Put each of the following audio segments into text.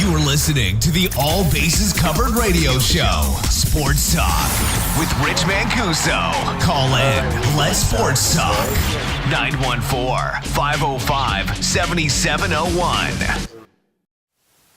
You're listening to the All Bases Covered radio show, Sports Talk, with Rich Mancuso. Call in, let's Sports Talk, 914-505-7701.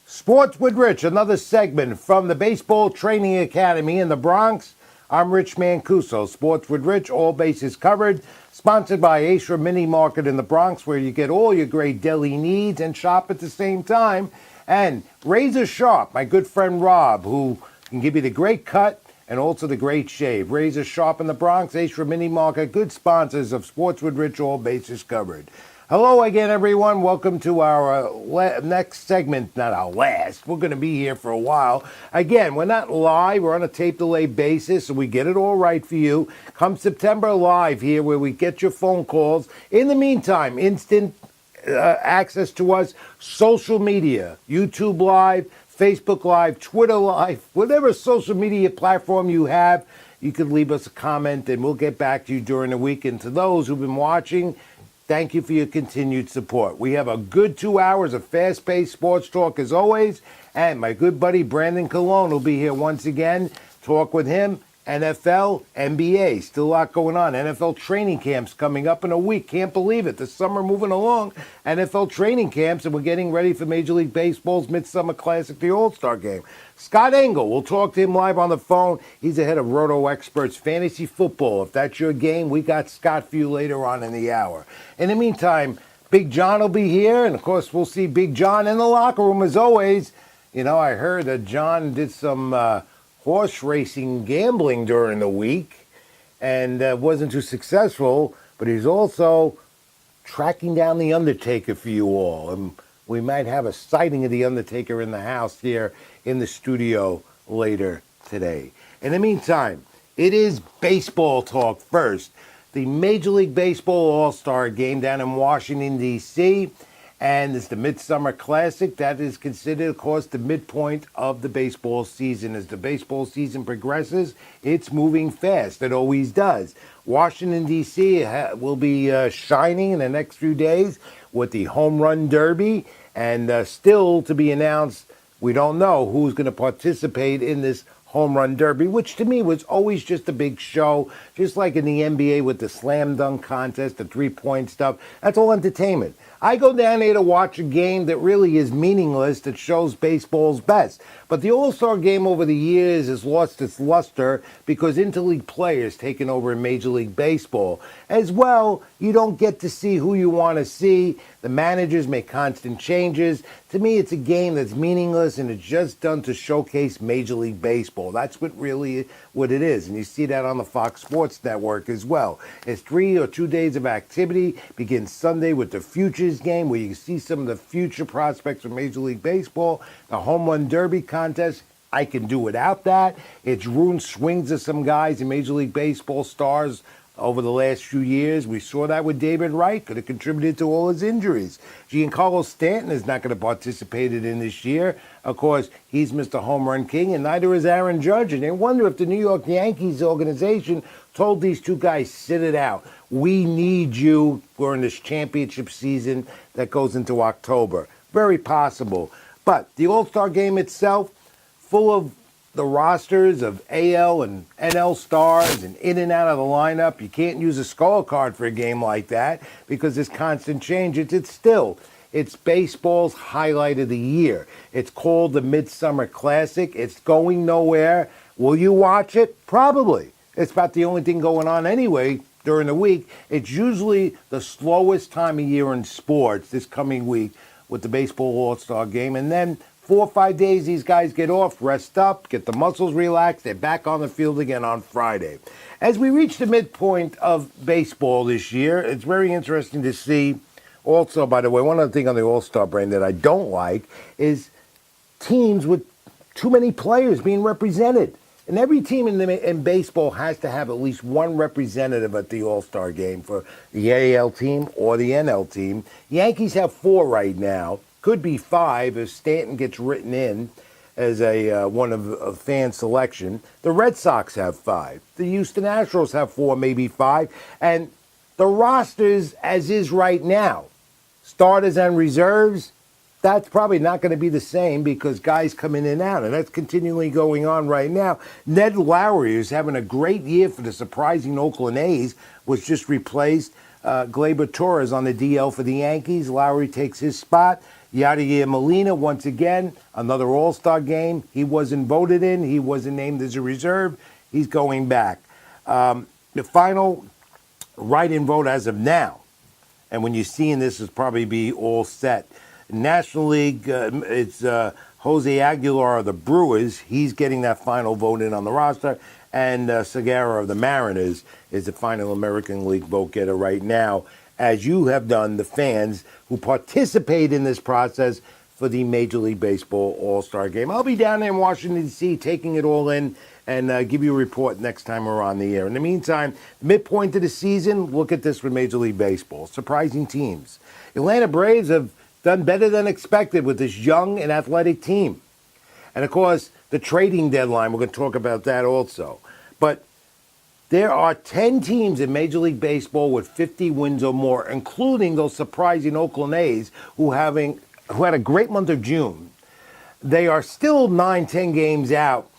Sports with Rich, another segment from the Baseball Training Academy in the Bronx. I'm Rich Mancuso. Sports with Rich, all bases covered. Sponsored by Asher Mini Market in the Bronx, where you get all your great deli needs and shop at the same time. And Razor Sharp, my good friend Rob, who can give you the great cut and also the great shave. Razor Sharp in the Bronx, Asher Mini Market, good sponsors of Sports with Rich, all bases covered. Hello again, everyone. Welcome to our next segment. Not our last. We're going to be here for a while. Again, we're not live. We're on a tape delay basis, so we get it all right for you. Come September, live here, where we get your phone calls. In the meantime, instant access to us, social media, YouTube Live, Facebook Live, Twitter Live, whatever social media platform you have, you can leave us a comment, and we'll get back to you during the week. And to those who've been watching, thank you for your continued support. We have a good 2 hours of fast-paced sports talk as always, and my good buddy Brandon Colon will be here once again. Talk with him, NFL, NBA, still a lot going on. NFL training camps coming up in a week. Can't believe it. The summer moving along. NFL training camps, and we're getting ready for Major League Baseball's Midsummer Classic, the All-Star Game. Scott Engel, we'll talk to him live on the phone. He's the head of Roto Experts Fantasy Football. If that's your game, we got Scott for you later on in the hour. In the meantime, Big John will be here, and of course we'll see Big John in the locker room as always. You know, I heard that John did some horse racing gambling during the week and wasn't too successful, but he's also tracking down the Undertaker for you all. And we might have a sighting of the Undertaker in the house here in the studio later today. In the meantime, it is baseball talk first. The Major League Baseball All-Star Game down in Washington, D.C., and it's the Midsummer Classic. That is considered, of course, the midpoint of the baseball season. As the baseball season progresses, it's moving fast. It always does. Washington, D.C. will be shining in the next few days with the Home Run Derby. And still to be announced, we don't know who's going to participate in this Home Run Derby, which to me was always just a big show, just like in the NBA with the slam dunk contest, the three-point stuff. That's all entertainment. I go down there to watch a game that really is meaningless, that shows baseball's best. But the All-Star Game over the years has lost its luster because interleague players taken over in Major League Baseball. As well, you don't get to see who you want to see. The managers make constant changes. To me, it's a game that's meaningless, and it's just done to showcase Major League Baseball. That's what it is. And you see that on the Fox Sports Network as well. It's 3 or 2 days of activity. Begins Sunday with the Futures game, where you can see some of the future prospects for Major League Baseball. The Home Run Derby contest, I can do without that. It's ruined swings of some guys in Major League Baseball stars over the last few years. We saw that with David Wright, could have contributed to all his injuries. Giancarlo Stanton is not going to participate in this year. Of course, he's Mr. Home Run King, and neither is Aaron Judge. And they wonder if the New York Yankees organization told these two guys, sit it out. We need you during this championship season that goes into October. Very possible. But the All-Star Game itself, full of the rosters of AL and NL stars and in and out of the lineup. You can't use a scorecard for a game like that because there's constant change. It's baseball's highlight of the year. It's called the Midsummer Classic. It's going nowhere. Will you watch it? Probably. It's about the only thing going on anyway during the week. It's usually the slowest time of year in sports this coming week with the Baseball All-Star Game. And then 4 or 5 days, these guys get off, rest up, get the muscles relaxed. They're back on the field again on Friday. As we reach the midpoint of baseball this year, it's very interesting to see. Also, by the way, one other thing on the All-Star break that I don't like is teams with too many players being represented. And every team in baseball has to have at least one representative at the All-Star Game for the AL team or the NL team. Yankees have 4 right now. Could be 5 if Stanton gets written in as one of a fan selection. The Red Sox have 5. The Houston Astros have 4, maybe 5. And the rosters, as is right now, starters and reserves, that's probably not going to be the same because guys come in and out, and that's continually going on right now. Ned Lowry is having a great year for the surprising Oakland A's, was just replaced. Gleyber Torres on the DL for the Yankees. Lowry takes his spot. Yadier Molina, once again, another All-Star game. He wasn't voted in. He wasn't named as a reserve. He's going back. The final write-in vote as of now, and when you're seeing this, is probably be all set. National League, it's Jose Aguilar of the Brewers. He's getting that final vote in on the roster. And Segura of the Mariners is the final American League vote getter right now, as you have done, the fans who participate in this process for the Major League Baseball All-Star Game. I'll be down there in Washington, D.C., taking it all in and give you a report next time we're on the air. In the meantime, midpoint of the season, look at this with Major League Baseball. Surprising teams. Atlanta Braves have done better than expected with this young and athletic team. And, of course, the trading deadline, we're going to talk about that also. But there are 10 teams in Major League Baseball with 50 wins or more, including those surprising Oakland A's who had a great month of June. They are still 9-10 games out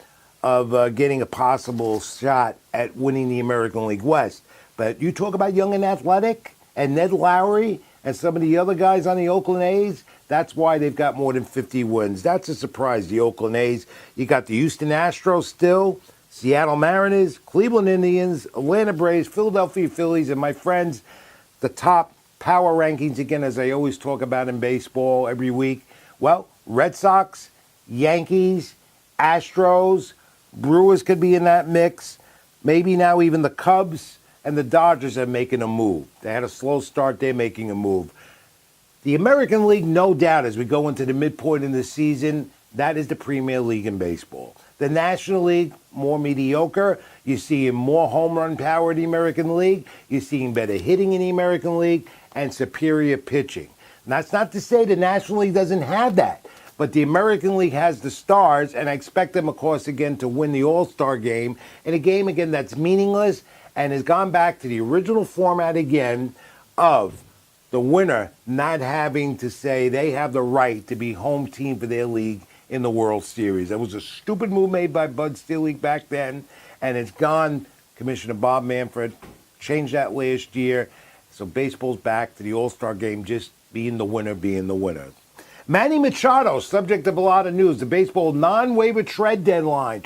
of getting a possible shot at winning the American League West. But you talk about young and athletic, and Ned Lowry and some of the other guys on the Oakland A's, that's why they've got more than 50 wins. That's a surprise, the Oakland A's. You got the Houston Astros still, Seattle Mariners, Cleveland Indians, Atlanta Braves, Philadelphia Phillies, and my friends, the top power rankings, again, as I always talk about in baseball every week. Well, Red Sox, Yankees, Astros, Brewers could be in that mix. Maybe now even the Cubs and the Dodgers are making a move. They had a slow start. They're making a move. The American League, no doubt, as we go into the midpoint in the season, that is the Premier League in baseball. The National League, more mediocre. You're seeing more home run power in the American League. You're seeing better hitting in the American League and superior pitching. And that's not to say the National League doesn't have that. But the American League has the stars, and I expect them, of course, again, to win the All-Star game. In a game, again, that's meaningless and has gone back to the original format again of the winner not having to say they have the right to be home team for their league in the World Series. That was a stupid move made by Bud Selig back then, and it's gone. Commissioner Bob Manfred changed that last year. So baseball's back to the All-Star game, just being the winner, being the winner. Manny Machado, subject of a lot of news. The baseball non-waiver trade deadline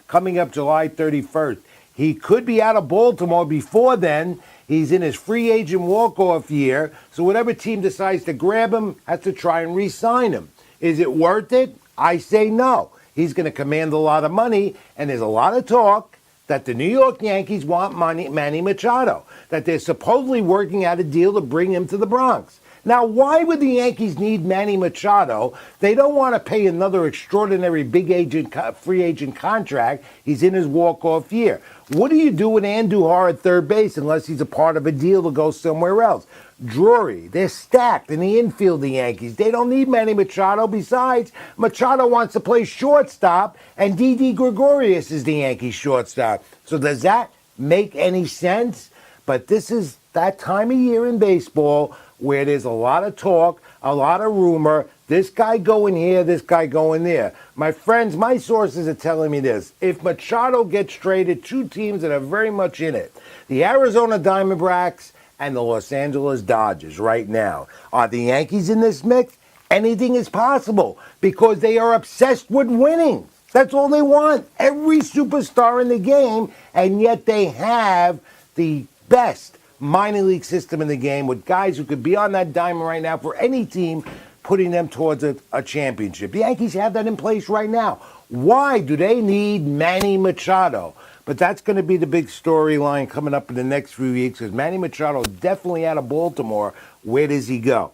coming up July 31st. He could be out of Baltimore before then. He's in his free agent walk-off year, so whatever team decides to grab him has to try and re-sign him. Is it worth it? I say no. He's going to command a lot of money, and there's a lot of talk that the New York Yankees want Manny Machado, that they're supposedly working out a deal to bring him to the Bronx. Now, why would the Yankees need Manny Machado? They don't want to pay another extraordinary free agent contract. He's in his walk-off year. What do you do with Andujar at third base unless he's a part of a deal to go somewhere else? Drury, they're stacked in the infield, the Yankees. They don't need Manny Machado. Besides, Machado wants to play shortstop, and Didi Gregorius is the Yankees shortstop. So does that make any sense? But this is that time of year in baseball where there's a lot of talk, a lot of rumor, this guy going here, this guy going there. My friends, my sources are telling me this. If Machado gets traded, two teams that are very much in it, the Arizona Diamondbacks and the Los Angeles Dodgers right now. Are the Yankees in this mix? Anything is possible because they are obsessed with winning. That's all they want. Every superstar in the game, and yet they have the best minor league system in the game with guys who could be on that diamond right now for any team, putting them towards a championship. The Yankees have that in place right now. Why do they need Manny Machado? But that's going to be the big storyline coming up in the next few weeks because Manny Machado is definitely out of Baltimore. Where does he go?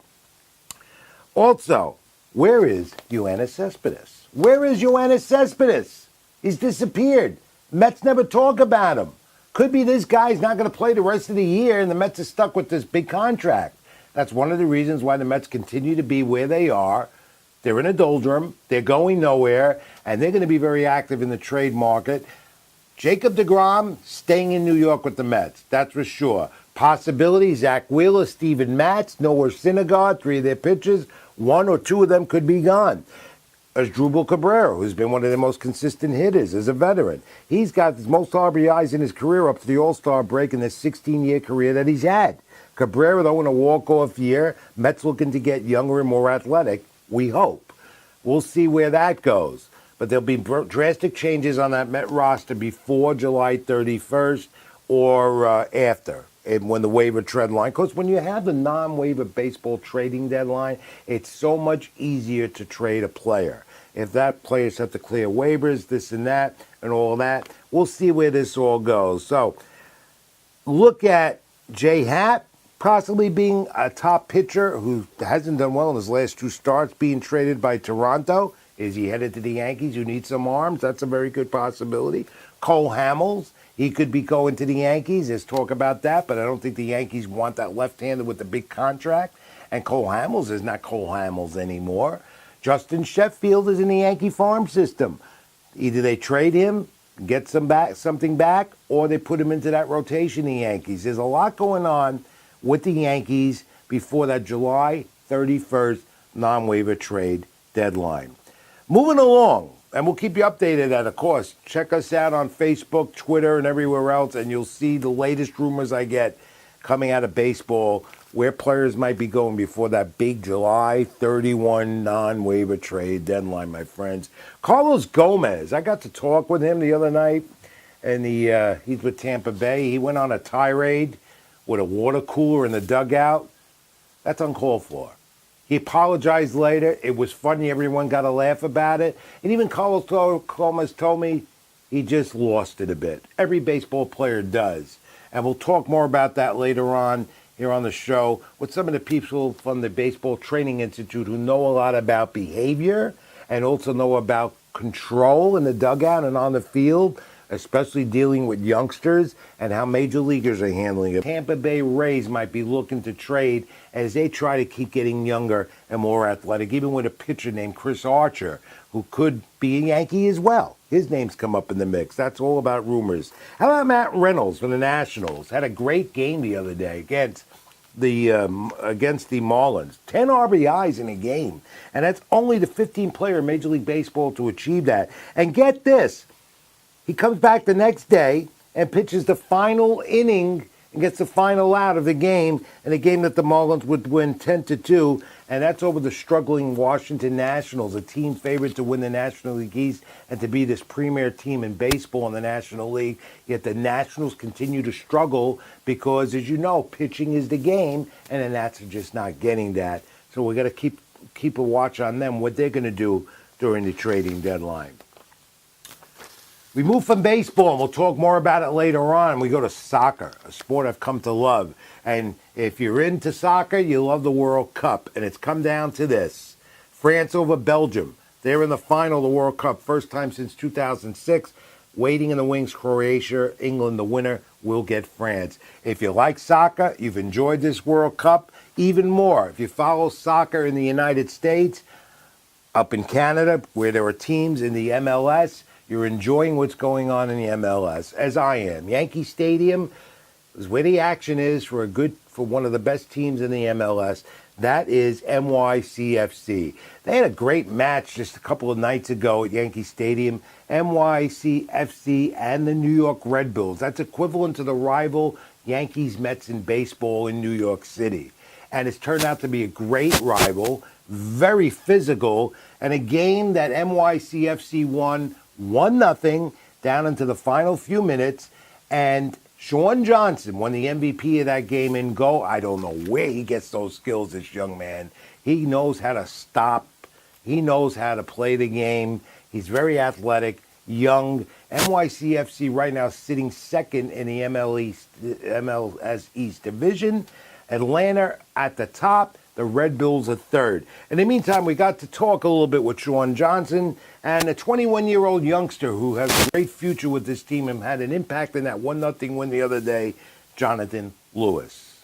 Also, where is Yoenis Cespedes? Where is Yoenis Cespedes? He's disappeared. Mets never talk about him. Could be this guy's not going to play the rest of the year and the Mets are stuck with this big contract. That's one of the reasons why the Mets continue to be where they are. They're in a doldrum. They're going nowhere, and they're going to be very active in the trade market. Jacob deGrom staying in New York with the Mets, that's for sure. Possibility, Zach Wheeler, Steven Matz, Noah Syndergaard, three of their pitchers One or two of them could be gone. Asdrubal Cabrera, who's been one of the most consistent hitters as a veteran. He's got the most RBIs in his career up to the All-Star break in the 16-year career that he's had. Cabrera, though, in a walk-off year. Mets looking to get younger and more athletic, we hope. We'll see where that goes. But there'll be drastic changes on that Met roster before July 31st or after, when the waiver trade line. Because when you have the non-waiver baseball trading deadline, it's so much easier to trade a player. If that players have to clear waivers, this and that, and all that, we'll see where this all goes. So look at J. Happ possibly being a top pitcher who hasn't done well in his last two starts, being traded by Toronto. Is he headed to the Yankees, who need some arms? That's a very good possibility. Cole Hamels, he could be going to the Yankees. There's talk about that, but I don't think the Yankees want that left-hander with the big contract. And Cole Hamels is not Cole Hamels anymore. Justin Sheffield is in the Yankee farm system. Either they trade him, get something back, or they put him into that rotation in the Yankees. There's a lot going on with the Yankees before that July 31st non-waiver trade deadline. Moving along, and we'll keep you updated at, of course. Check us out on Facebook, Twitter, and everywhere else, and you'll see the latest rumors I get coming out of baseball, where players might be going before that big July 31 non-waiver trade deadline, my friends. Carlos Gomez, I got to talk with him the other night, and he's with Tampa Bay. He went on a tirade with a water cooler in the dugout. That's uncalled for. He apologized later. It was funny. Everyone got a laugh about it. And even Carlos Gomez told me he just lost it a bit. Every baseball player does. And we'll talk more about that later on here on the show with some of the people from the Baseball Training Institute who know a lot about behavior and also know about control in the dugout and on the field, especially dealing with youngsters and how major leaguers are handling it. Tampa Bay Rays might be looking to trade as they try to keep getting younger and more athletic, even with a pitcher named Chris Archer, who could be a Yankee as well. His name's come up in the mix. That's all about rumors. How about Matt Reynolds from the Nationals? Had a great game the other day against the Marlins. 10 RBIs in a game. And that's only the 15th player in Major League Baseball to achieve that. And get this. He comes back the next day and pitches the final inning and gets the final out of the game, in a game that the Marlins would win 10-2, and that's over the struggling Washington Nationals, a team favored to win the National League East and to be this premier team in baseball in the National League. Yet the Nationals continue to struggle because, as you know, pitching is the game, and the Nats are just not getting that. So we got to keep a watch on them, what they're going to do during the trading deadline. We move from baseball, and we'll talk more about it later on. We go to soccer, a sport I've come to love. And if you're into soccer, you love the World Cup. And it's come down to this. France over Belgium. They're in the final of the World Cup, first time since 2006. Waiting in the wings, Croatia, England, the winner, will get France. If you like soccer, you've enjoyed this World Cup, even more. If you follow soccer in the United States, up in Canada, where there are teams in the MLS, you're enjoying what's going on in the MLS, as I am. Yankee Stadium is where the action is for one of the best teams in the MLS. That is NYCFC. They had a great match just a couple of nights ago at Yankee Stadium. NYCFC and the New York Red Bulls. That's equivalent to the rival Yankees Mets in baseball in New York City. And it's turned out to be a great rival, very physical, and a game that NYCFC won 1-0 down into the final few minutes, and Sean Johnson won the MVP of that game in goal. I don't know where he gets those skills, this young man. He knows how to stop. He knows how to play the game. He's very athletic, young. NYCFC right now sitting second in the MLS East Division. Atlanta at the top. The Red Bulls are third. In the meantime, we got to talk a little bit with Sean Johnson, and a 21-year-old youngster who has a great future with this team and had an impact in that 1-0 win the other day, Jonathan Lewis.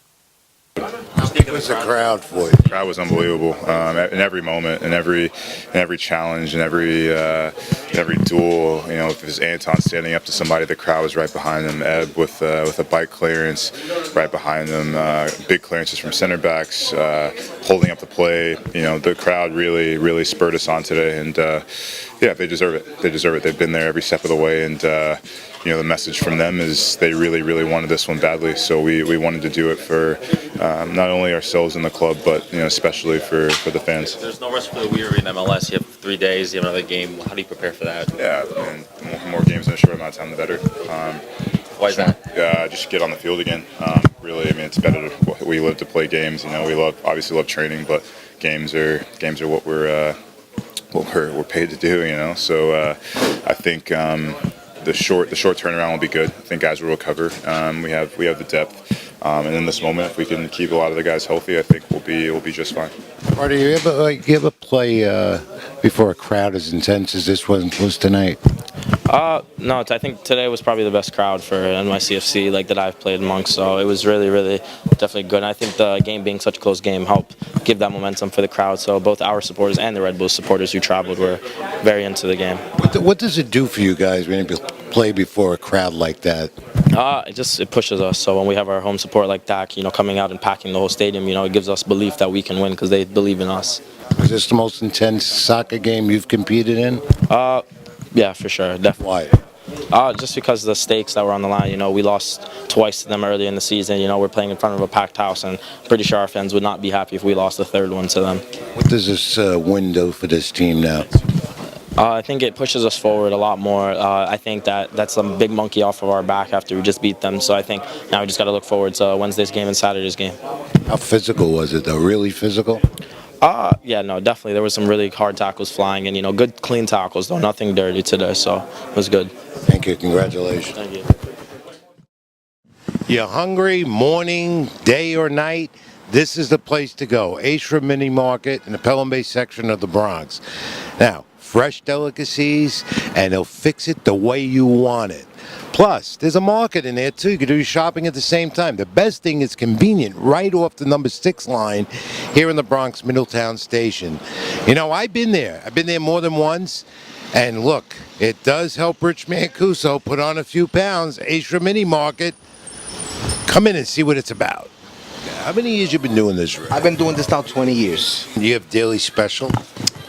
It was a crowd for you. The crowd was unbelievable in every moment, in every challenge, in every duel. You know, if it was Anton standing up to somebody, the crowd was right behind him. Ebb with a bike clearance, right behind them. Big clearances from center backs, holding up the play. You know, the crowd really spurred us on today, and yeah, they deserve it. They deserve it. They've been there every step of the way, and you know, the message from them is they really wanted this one badly. So we wanted to do it for not only ourselves and the club, but you know, especially for the fans. There's no rest for the weary in MLS. You have 3 days, you have another game. How do you prepare for that? Yeah, and the more games in a short amount of time, the better. Why is that? Just get on the field again. Really, I mean, it's better. We live to play games. You know, we obviously love training, but games are what we're paid to do. You know, so I think. The short turnaround will be good. I think guys will recover. We have the depth, and in this moment, if we can keep a lot of the guys healthy, I think we'll be just fine. Marty, you ever play before a crowd as intense as this one was tonight? No, I think today was probably the best crowd for NYCFC that I've played amongst. So it was really definitely good. And I think the game being such a close game helped give that momentum for the crowd. So both our supporters and the Red Bulls supporters who traveled were very into the game. What does it do for you guys when you play before a crowd like that? It pushes us. So when we have our home support like that, you know, coming out and packing the whole stadium, you know, it gives us belief that we can win because they believe in us. Is this the most intense soccer game you've competed in? Yeah, for sure, definitely. Why? Just because of the stakes that were on the line. You know, we lost twice to them early in the season. You know, we're playing in front of a packed house, and pretty sure our fans would not be happy if we lost the third one to them. What does this window for this team now? I think it pushes us forward a lot more. I think that's a big monkey off of our back after we just beat them. So I think now we just got to look forward to Wednesday's game and Saturday's game. How physical was it, though? Really physical? Yeah, no, definitely. There was some really hard tackles flying and, you know, good clean tackles, though. Nothing dirty today, so it was good. Thank you. Congratulations. Thank you. You're hungry, morning, day, or night? This is the place to go. Ashra Mini Market in the Pelham Bay section of the Bronx. Now, fresh delicacies, and they'll fix it the way you want it. Plus, there's a market in there, too. You can do your shopping at the same time. The best thing is convenient, right off the number 6 line here in the Bronx Middletown Station. You know, I've been there. I've been there more than once. And look, it does help Rich Mancuso put on a few pounds. Ashra Mini Market. Come in and see what it's about. How many years you been doing this, Rick? I've been doing this now 20 years. You have daily special?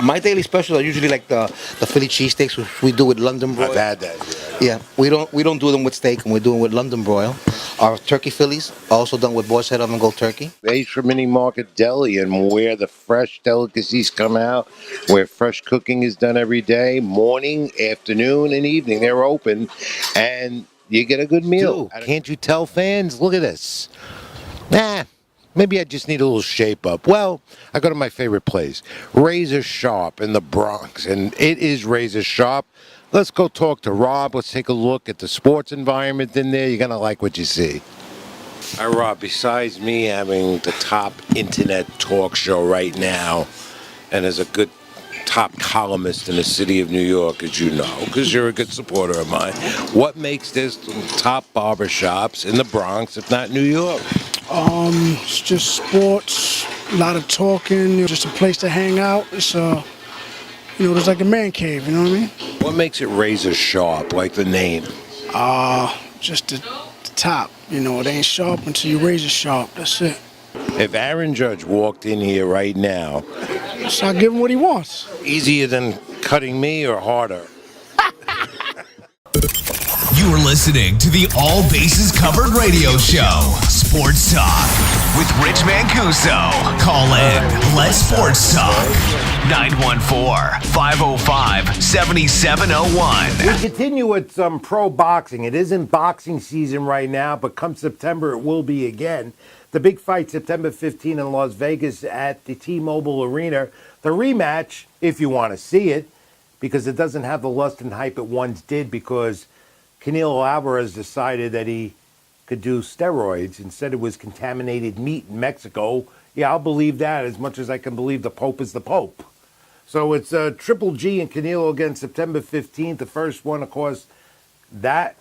My daily specials are usually like the Philly cheesesteaks, which we do with London broil. I've had that. Yeah, we don't do them with steak, and we do them with London broil. Our turkey Phillies also done with boar's head oven gold turkey. Ashra Mini Market Deli, and where the fresh delicacies come out, where fresh cooking is done every day, morning, afternoon, and evening. They're open, and you get a good meal. Can't you tell, fans? Look at this. Maybe I just need a little shape up. Well, I go to my favorite place, Razor Sharp in the Bronx, and it is Razor Sharp. Let's go talk to Rob. Let's take a look at the sports environment in there. You're going to like what you see. All right, Rob, besides me having the top internet talk show right now, and as a good top columnist in the city of New York, as you know, because you're a good supporter of mine, what makes this top barbershops in the Bronx, if not New York? It's just sports, a lot of talking, just a place to hang out. It's it's like a man cave, you know what I mean? What makes it Razor Sharp, like the name? Just the top, you know, it ain't sharp until you razor sharp, that's it. If Aaron Judge walked in here right now, So I give him what he wants. easier than cutting me or harder? You are listening to the All Bases Covered Radio Show, Sports Talk, with Rich Mancuso. Call in, let's Sports Talk, 914-505-7701. We continue with some pro boxing. It isn't boxing season right now, but come September it will be again. The big fight September 15 in Las Vegas at the T-Mobile Arena. The rematch, if you want to see it, because it doesn't have the lust and hype it once did, because Canelo Alvarez decided that he could do steroids. Instead, it was contaminated meat in Mexico. Yeah, I'll believe that as much as I can believe the Pope is the Pope. So it's Triple G and Canelo again September 15th. The first one, of course, that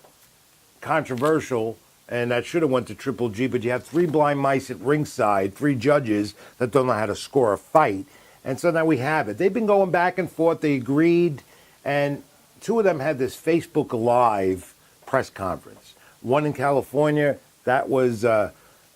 controversial and that should have went to Triple G, but you have three blind mice at ringside, three judges that don't know how to score a fight. And so now we have it. They've been going back and forth. They agreed, and two of them had this Facebook Live press conference. One in California, that was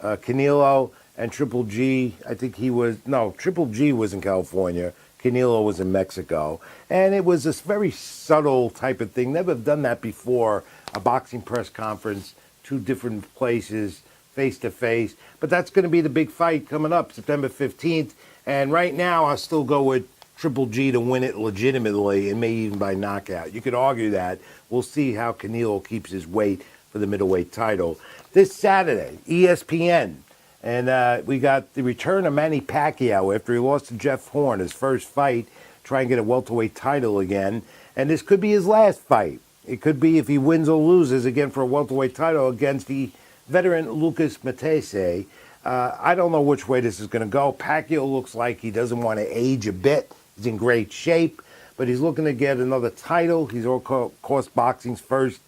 Canelo, and Triple G, Triple G was in California. Canelo was in Mexico. And it was this very subtle type of thing. Never done that before, a boxing press conference, two different places, face-to-face. But that's going to be the big fight coming up, September 15th. And right now, I'll still go with Triple G to win it legitimately and maybe even by knockout. You could argue that. We'll see how Canelo keeps his weight for the middleweight title. This Saturday, ESPN. And we got the return of Manny Pacquiao after he lost to Jeff Horn, his first fight, try and get a welterweight title again. And this could be his last fight. It could be if he wins or loses again for a welterweight title against the veteran Lucas Matese. I don't know which way this is going to go. Pacquiao looks like he doesn't want to age a bit. He's in great shape, but he's looking to get another title. He's, of course, boxing's first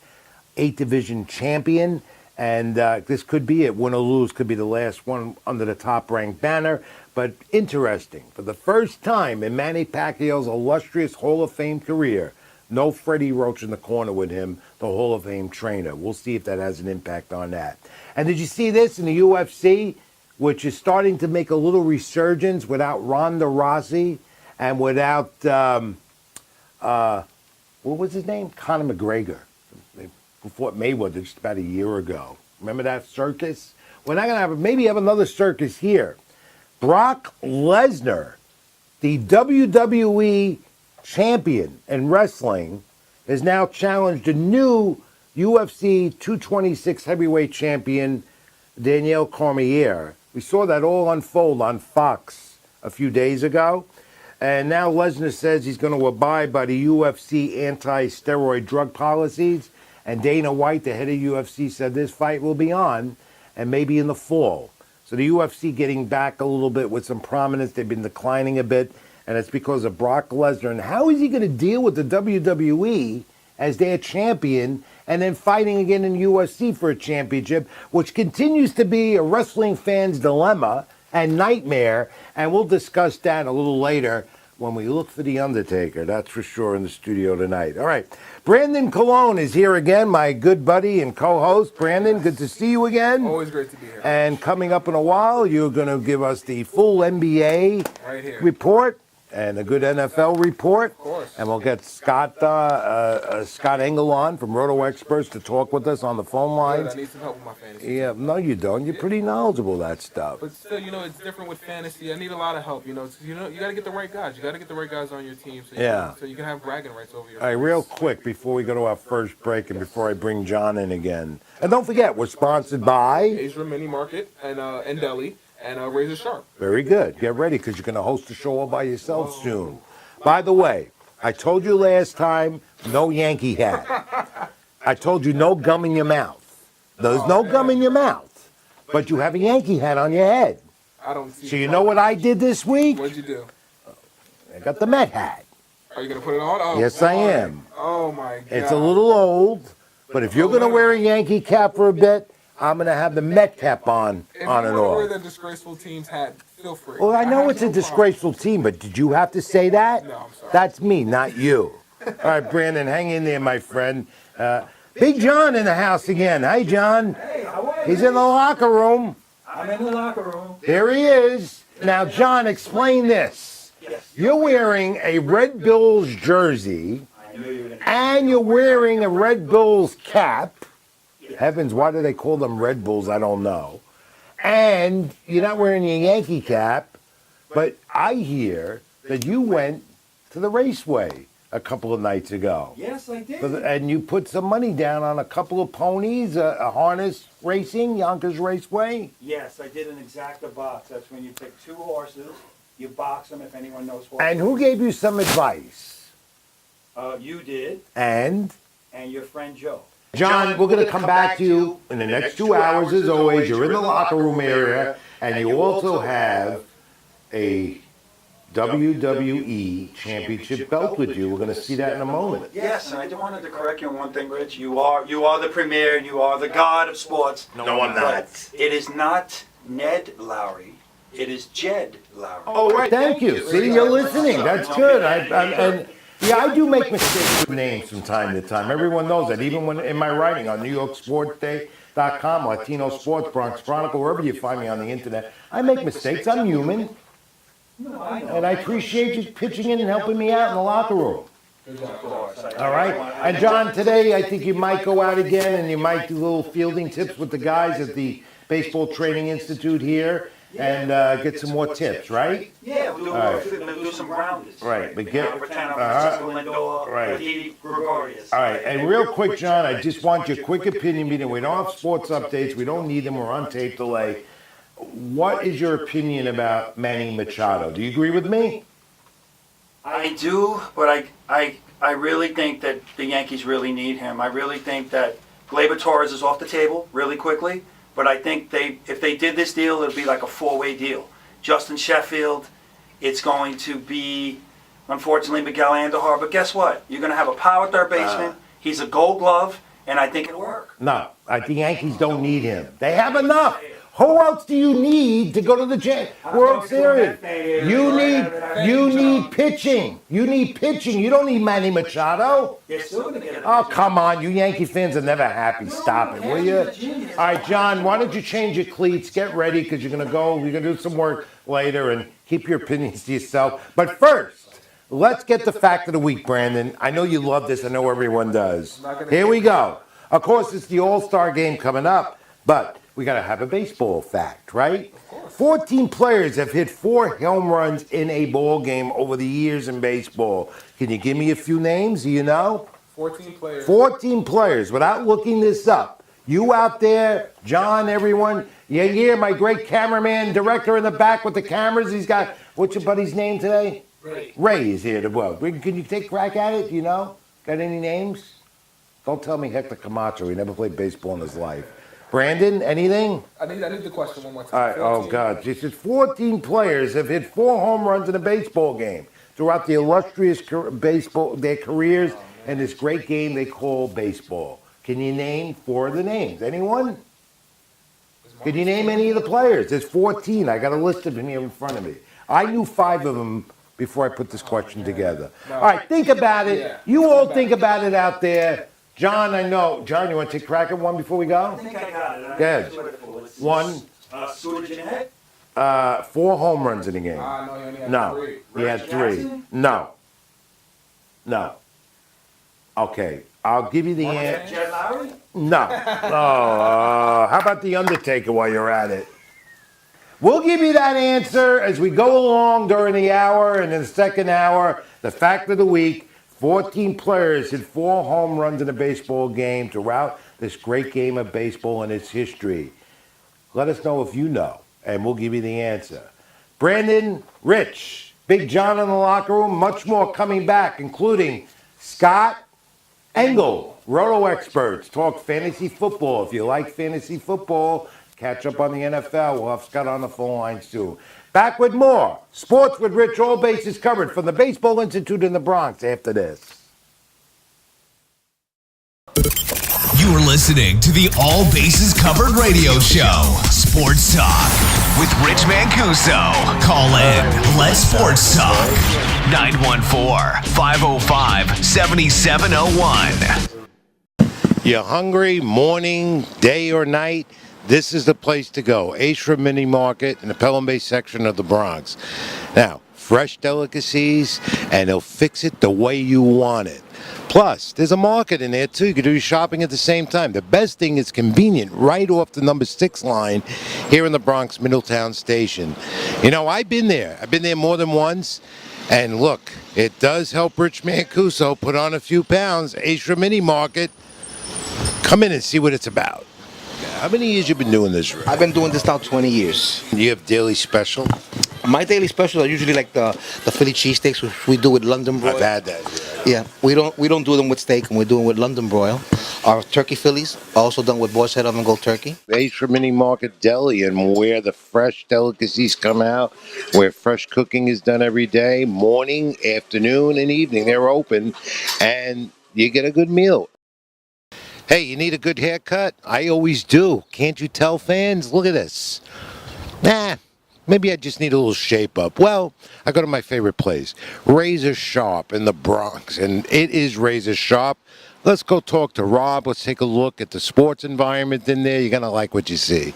8-division champion. And this could be it. Win or lose could be the last one under the top-ranked banner. But interesting, for the first time in Manny Pacquiao's illustrious Hall of Fame career, no Freddie Roach in the corner with him, the Hall of Fame trainer. We'll see if that has an impact on that. And did you see this in the UFC, which is starting to make a little resurgence without Ronda Rousey and without, what was his name? Conor McGregor. Who fought Mayweather just about a year ago. Remember that circus? We're not going to have another circus here. Brock Lesnar, the WWE champion in wrestling, has now challenged a new UFC 226 heavyweight champion, Daniel Cormier. We saw that all unfold on Fox a few days ago. And now Lesnar says he's going to abide by the UFC anti-steroid drug policies. And Dana White, the head of UFC, said this fight will be on, and maybe in the fall. So the UFC getting back a little bit with some prominence. They've been declining a bit, and it's because of Brock Lesnar. And how is he going to deal with the WWE as their champion and then fighting again in UFC for a championship, which continues to be a wrestling fan's dilemma and nightmare? And we'll discuss that a little later when we look for The Undertaker. That's for sure in the studio tonight. All right. Brandon Colon is here again, my good buddy and co-host. Brandon, good to see you again. Always great to be here. And coming up in a while, you're going to give us the full NBA report and a good NFL report. Of course. And we'll get Scott Engel on from Roto Experts to talk with us on the phone lines. I need some help with my fantasy. Yeah, no, you don't. You're pretty knowledgeable that stuff. But still, it's different with fantasy. I need a lot of help. You got to get the right guys. You got to get the right guys on your team. So you can have bragging rights over your. All right, real quick before we go to our first break and before I bring John in again, and don't forget we're sponsored by Asia Mini Market and Deli. And Razor Sharp. Very good. Get ready because you're going to host a show all by yourself soon. By the way, I told you last time, no Yankee hat. I told you no gum in your mouth. There's no gum in your mouth. But you have a Yankee hat on your head. I don't see. So you know what I did this week? What'd you do? I got the Met hat. Are you going to put it on? Oh, yes, I am. Oh, my God. It's a little old, but if you're going to wear a Yankee cap for a bit, I'm going to have the Met cap on and off. If you wear the disgraceful team's hat, feel free. Well, I know it's a disgraceful team, but did you have to say that? No, I'm sorry. That's me, not you. All right, Brandon, hang in there, my friend. Big John in the house again. Hi, John. Hey, how are you? He's in the locker room. I'm in the locker room. There he is. Now, John, explain this. Yes. You're wearing a Red Bills jersey, I knew you were gonna. and you're wearing a Red Bills cap. Heavens, why do they call them Red Bulls? I don't know. And you're not wearing your Yankee cap, but I hear that you went to the raceway a couple of nights ago. Yes, I did. And you put some money down on a couple of ponies, a harness racing, Yonkers Raceway. Yes, I did an exacta box. That's when you pick two horses, you box them. If anyone knows horses. And who gave you some advice? You did, And your friend Joe. John, we're going to come back to you in the next 2 hours as always. You're in the locker room area, and you also have a WWE Championship belt with you. We're going to see that in a moment. Yes, and I just wanted to correct you on one thing, Rich. You are the premier, and you are the god of sports. No, I'm not. It is not Ned Lowry. It is Jed Lowry. Oh, right. Thank you. See, you're listening. That's good. I do make mistakes with names from time to time. Everyone knows that. Even when in my writing on NewYorkSportsDay.com, Latino Sports, Bronx Chronicle, wherever you find me on the internet, I make mistakes. I'm human. And I appreciate you pitching in and helping me out in the locker room. All right. And John, today I think you might go out again and you might do little fielding tips with the guys at the Baseball Training Institute here and get some more tips, right? Yeah, we'll do some rounders. Right. But get right. All right. And real quick, John, I just want your quick opinion, meaning we don't have sports updates. We don't need them. We're on tape delay. What is your opinion about Manny Machado? Do you agree with me? I do, but I really think that the Yankees really need him. I really think that Gleyber Torres is off the table really quickly, but I think if they did this deal, it would be like a four-way deal. Justin Sheffield, it's going to be, unfortunately, Miguel Andujar, but guess what? You're going to have a power third baseman. He's a gold glove, and I think it'll work. No, I think Yankees don't need him. They have enough. Who else do you need to go to the World Series? You need pitching. You need pitching. You don't need Manny Machado. Oh, come on. You Yankee fans are never happy. Stop it, will you? All right, John, why don't you change your cleats? Get ready because you're going to do some work later and keep your opinions to yourself. But first, let's get the fact of the week, Brandon. I know you love this. I know everyone does. Here we go. Of course, it's the All-Star game coming up, but we got to have a baseball fact, right? 14 players have hit 4 home runs in a ball game over the years in baseball. Can you give me a few names? Do you know? 14 players. 14 players. Without looking this up. You out there, John, everyone. Yeah, my great cameraman, director in the back with the cameras. He's got, what's your buddy's name today? Ray is here. Well, can you take a crack at it? Do you know? Got any names? Don't tell me Hector Camacho. He never played baseball in his life. Brandon, anything? I need the question one more time. All right. 14. Oh, God. This is 14 players have hit 4 home runs in a baseball game throughout the illustrious their careers in this great game they call baseball. Can you name 4 of the names? Anyone? Can you name any of the players? There's 14. I got a list of them here in front of me. I knew 5 of them before I put this question together. All right. Think about it. You all think about it out there. John, I know. John, you want to take a crack at one before we go? I think I got it. Good. One. 4 home runs in the game. No, he had 3. No. Okay, I'll give you the answer. Jed Lowry? No. How about the Undertaker while you're at it? We'll give you that answer as we go along during the hour, and in the second hour, the fact of the week. 14 players hit 4 home runs in a baseball game throughout this great game of baseball and its history. Let us know if you know, and we'll give you the answer. Brandon, Rich, Big John in the locker room, much more coming back, including Scott Engel, Roto Experts, talk fantasy football. If you like fantasy football, catch up on the NFL. We'll have Scott on the phone lines too. Back with more Sports with Rich, all bases covered from the Baseball Institute in the Bronx after this. You are listening to the All Bases Covered radio show, Sports Talk, with Rich Mancuso. Call in. Let's Sports Talk. 914-505-7701. You hungry, morning, day, or night? This is the place to go. Ashra Mini Market in the Pelham Bay section of the Bronx. Now, fresh delicacies, and they'll fix it the way you want it. Plus, there's a market in there, too. You can do your shopping at the same time. The best thing is convenient, right off the number 6 line here in the Bronx Middletown Station. You know, I've been there. I've been there more than once. And look, it does help Rich Mancuso put on a few pounds. Ashra Mini Market. Come in and see what it's about. How many years you been doing this, Rick? I've been doing this now 20 years. You have daily special? My daily specials are usually like the Philly cheesesteaks, which we do with London broil. I've had that. Yeah. Yeah, we don't do them with steak, and we're doing with London broil. Our turkey Phillies also done with boar's head oven gold turkey. Ace Mini Market Deli, and where the fresh delicacies come out, where fresh cooking is done every day, morning, afternoon, and evening. They're open, and you get a good meal. Hey, you need a good haircut? I always do. Can't you tell, fans? Look at this. Nah, maybe I just need a little shape up. Well, I go to my favorite place, Razor Sharp in the Bronx, and it is Razor Sharp. Let's go talk to Rob. Let's take a look at the sports environment in there. You're going to like what you see.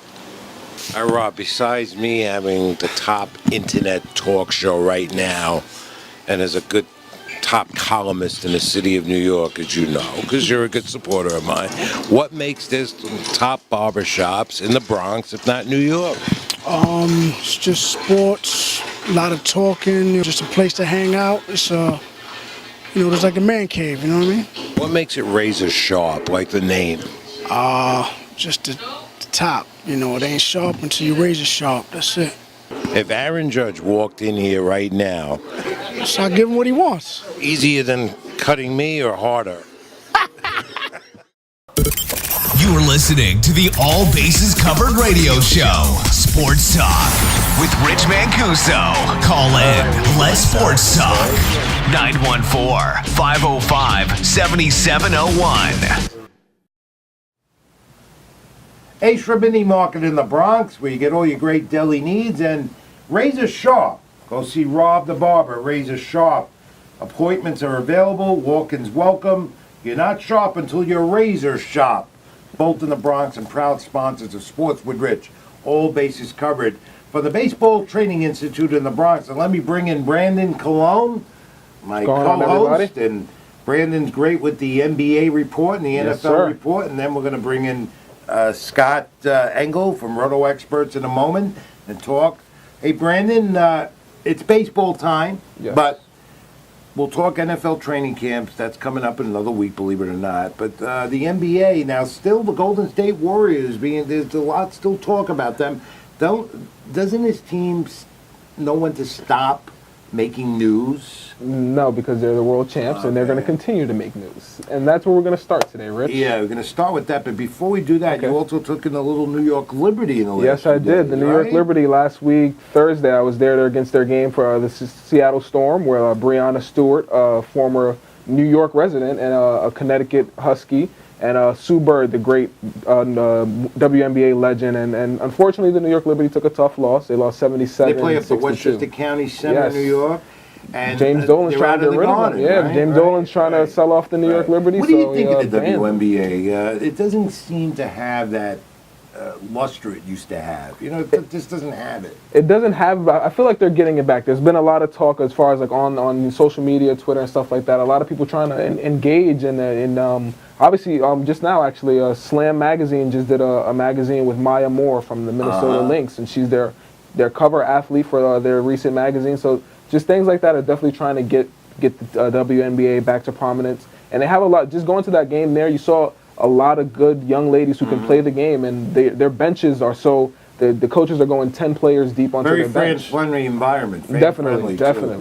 All right, Rob, besides me having the top internet talk show right now, and as a good top columnist in the city of New York, as you know, because you're a good supporter of mine, what makes this top barbershops in the Bronx, if not New York? It's just sports, a lot of talking, just a place to hang out. It's there's like a man cave, you know what I mean? What makes it Razor Sharp, like the name? Just the top, it ain't sharp until you razor sharp, that's it. If Aaron Judge walked in here right now, So I give him what he wants. easier than cutting me or harder? You're listening to the All Bases Covered radio show, Sports Talk, with Rich Mancuso. Call in, let's Sports Talk, 914-505-7701. Ace Mini Market in the Bronx, where you get all your great deli needs, and Razor Sharp. Go see Rob the Barber, Razor Sharp. Appointments are available, walk-ins welcome. You're not sharp until you're razor sharp. Both in the Bronx and proud sponsors of Sports with Rich. All bases covered. For the Baseball Training Institute in the Bronx, and let me bring in Brandon Colon, my co-host, and Brandon's great with the NBA report and the NFL report, and then we're going to bring in Scott Engel from Roto Experts in a moment and talk. Hey, Brandon, it's baseball time, but we'll talk NFL training camps. That's coming up in another week, believe it or not. But the NBA, now still the Golden State Warriors, there's a lot still talk about them. Doesn't his team know when to stop making news? No, because they're the world champs, and they're going to continue to make news. And that's where we're going to start today, Rich. Yeah, we're going to start with that. But before we do that, you also took in a little New York Liberty in the last Yes, I did. The New York Liberty last week, Thursday, I was there against their game for the Seattle Storm, where Breanna Stewart, a former New York resident and a Connecticut Husky, and Sue Bird, the great WNBA legend. And unfortunately, the New York Liberty took a tough loss. They lost 77-62. They play up the Westchester County Center, New York. And James Dolan's trying to get rid of them. Yeah, right? James Dolan's trying to sell off the New York Liberty. What do you think of the WNBA? It doesn't seem to have that luster it used to have. It just doesn't have it. It doesn't have. I feel like they're getting it back. There's been a lot of talk as far as like on social media, Twitter and stuff like that. A lot of people trying to engage in obviously just now actually Slam Magazine just did a magazine with Maya Moore from the Minnesota Lynx, and she's their cover athlete for their recent magazine. So just things like that are definitely trying to get the WNBA back to prominence. And they have a lot. Just going to that game there, you saw a lot of good young ladies who can play the game, and their benches are so. The coaches are going 10 players deep onto their bench. Very fan-friendly environment. Definitely,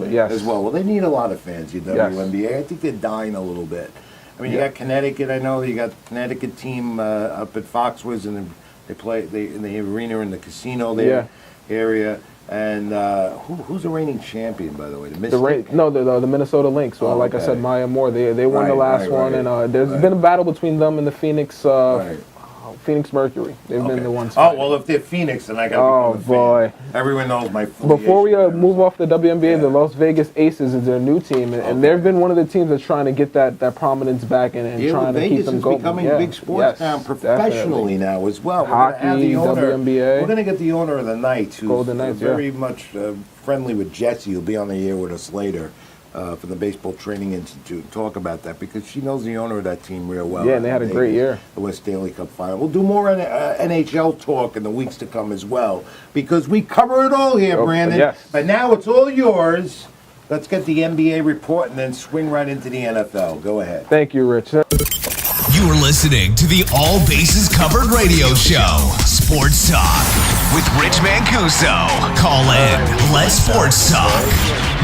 yes. As well. Well, they need a lot of fans, the WNBA. Yes. I think they're dying a little bit. I mean, you got Connecticut. I know you got the Connecticut team up at Foxwoods, and they play in the arena in the casino there area. And who's the reigning champion, by the way? The Mystic? The Minnesota Lynx. Well, like I said, Maya Moore. They won the last one, and there's been a battle between them and the Phoenix Mercury. They've been the ones fighting. Well, if they're Phoenix, then I got to become a fan. Everyone knows my affiliation. Before we move off the WNBA, the Las Vegas Aces is their new team, and they've been one of the teams that's trying to get that prominence back and trying to keep them going. Vegas is becoming a big sports town professionally now as well. Hockey, WNBA. We're going to get the owner of the Knights, who's very much friendly with Jesse. He'll be on the air with us later. For the Baseball Training Institute, talk about that because she knows the owner of that team real well. Yeah, and they had a great year. The West Stanley Cup final. We'll do more NHL talk in the weeks to come as well because we cover it all here, Brandon. Yes. But now it's all yours. Let's get the NBA report and then swing right into the NFL. Go ahead. Thank you, Rich. You're listening to the All Bases Covered radio show, Sports Talk, with Rich Mancuso. Call in. Let's Sports Talk.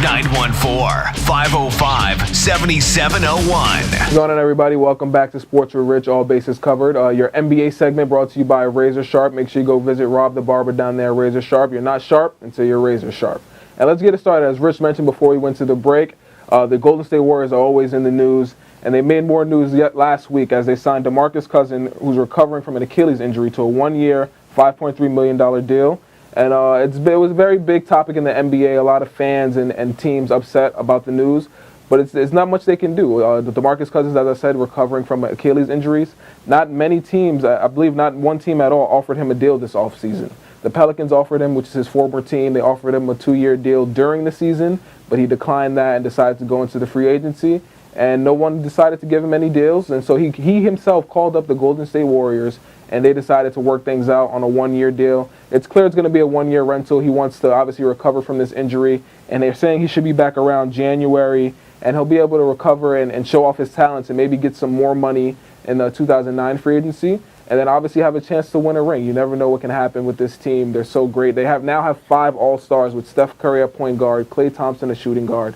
914-505-7701. What's going on, everybody? Welcome back to Sports with Rich, all bases covered. Your NBA segment brought to you by Razor Sharp. Make sure you go visit Rob the Barber down there at Razor Sharp. You're not sharp until you're Razor Sharp. And let's get it started. As Rich mentioned before we went to the break, the Golden State Warriors are always in the news, and they made more news yet last week as they signed DeMarcus Cousins, who's recovering from an Achilles injury, to a one-year, $5.3 million deal. And it was a very big topic in the NBA. A lot of fans and teams upset about the news, but it's not much they can do. DeMarcus Cousins, as I said, recovering from Achilles injuries. Not many teams, I believe not one team at all, offered him a deal this offseason. The Pelicans offered him, which is his former team, they offered him a 2-year deal during the season, but he declined that and decided to go into the free agency. And no one decided to give him any deals, and so he himself called up the Golden State Warriors, and they decided to work things out on a 1-year deal. It's clear it's going to be a 1-year rental. He wants to obviously recover from this injury, and they're saying he should be back around January, and he'll be able to recover and show off his talents and maybe get some more money in the 2009 free agency, and then obviously have a chance to win a ring. You never know what can happen with this team. They're so great. They now have 5 All-Stars with Steph Curry at point guard, Klay Thompson at shooting guard,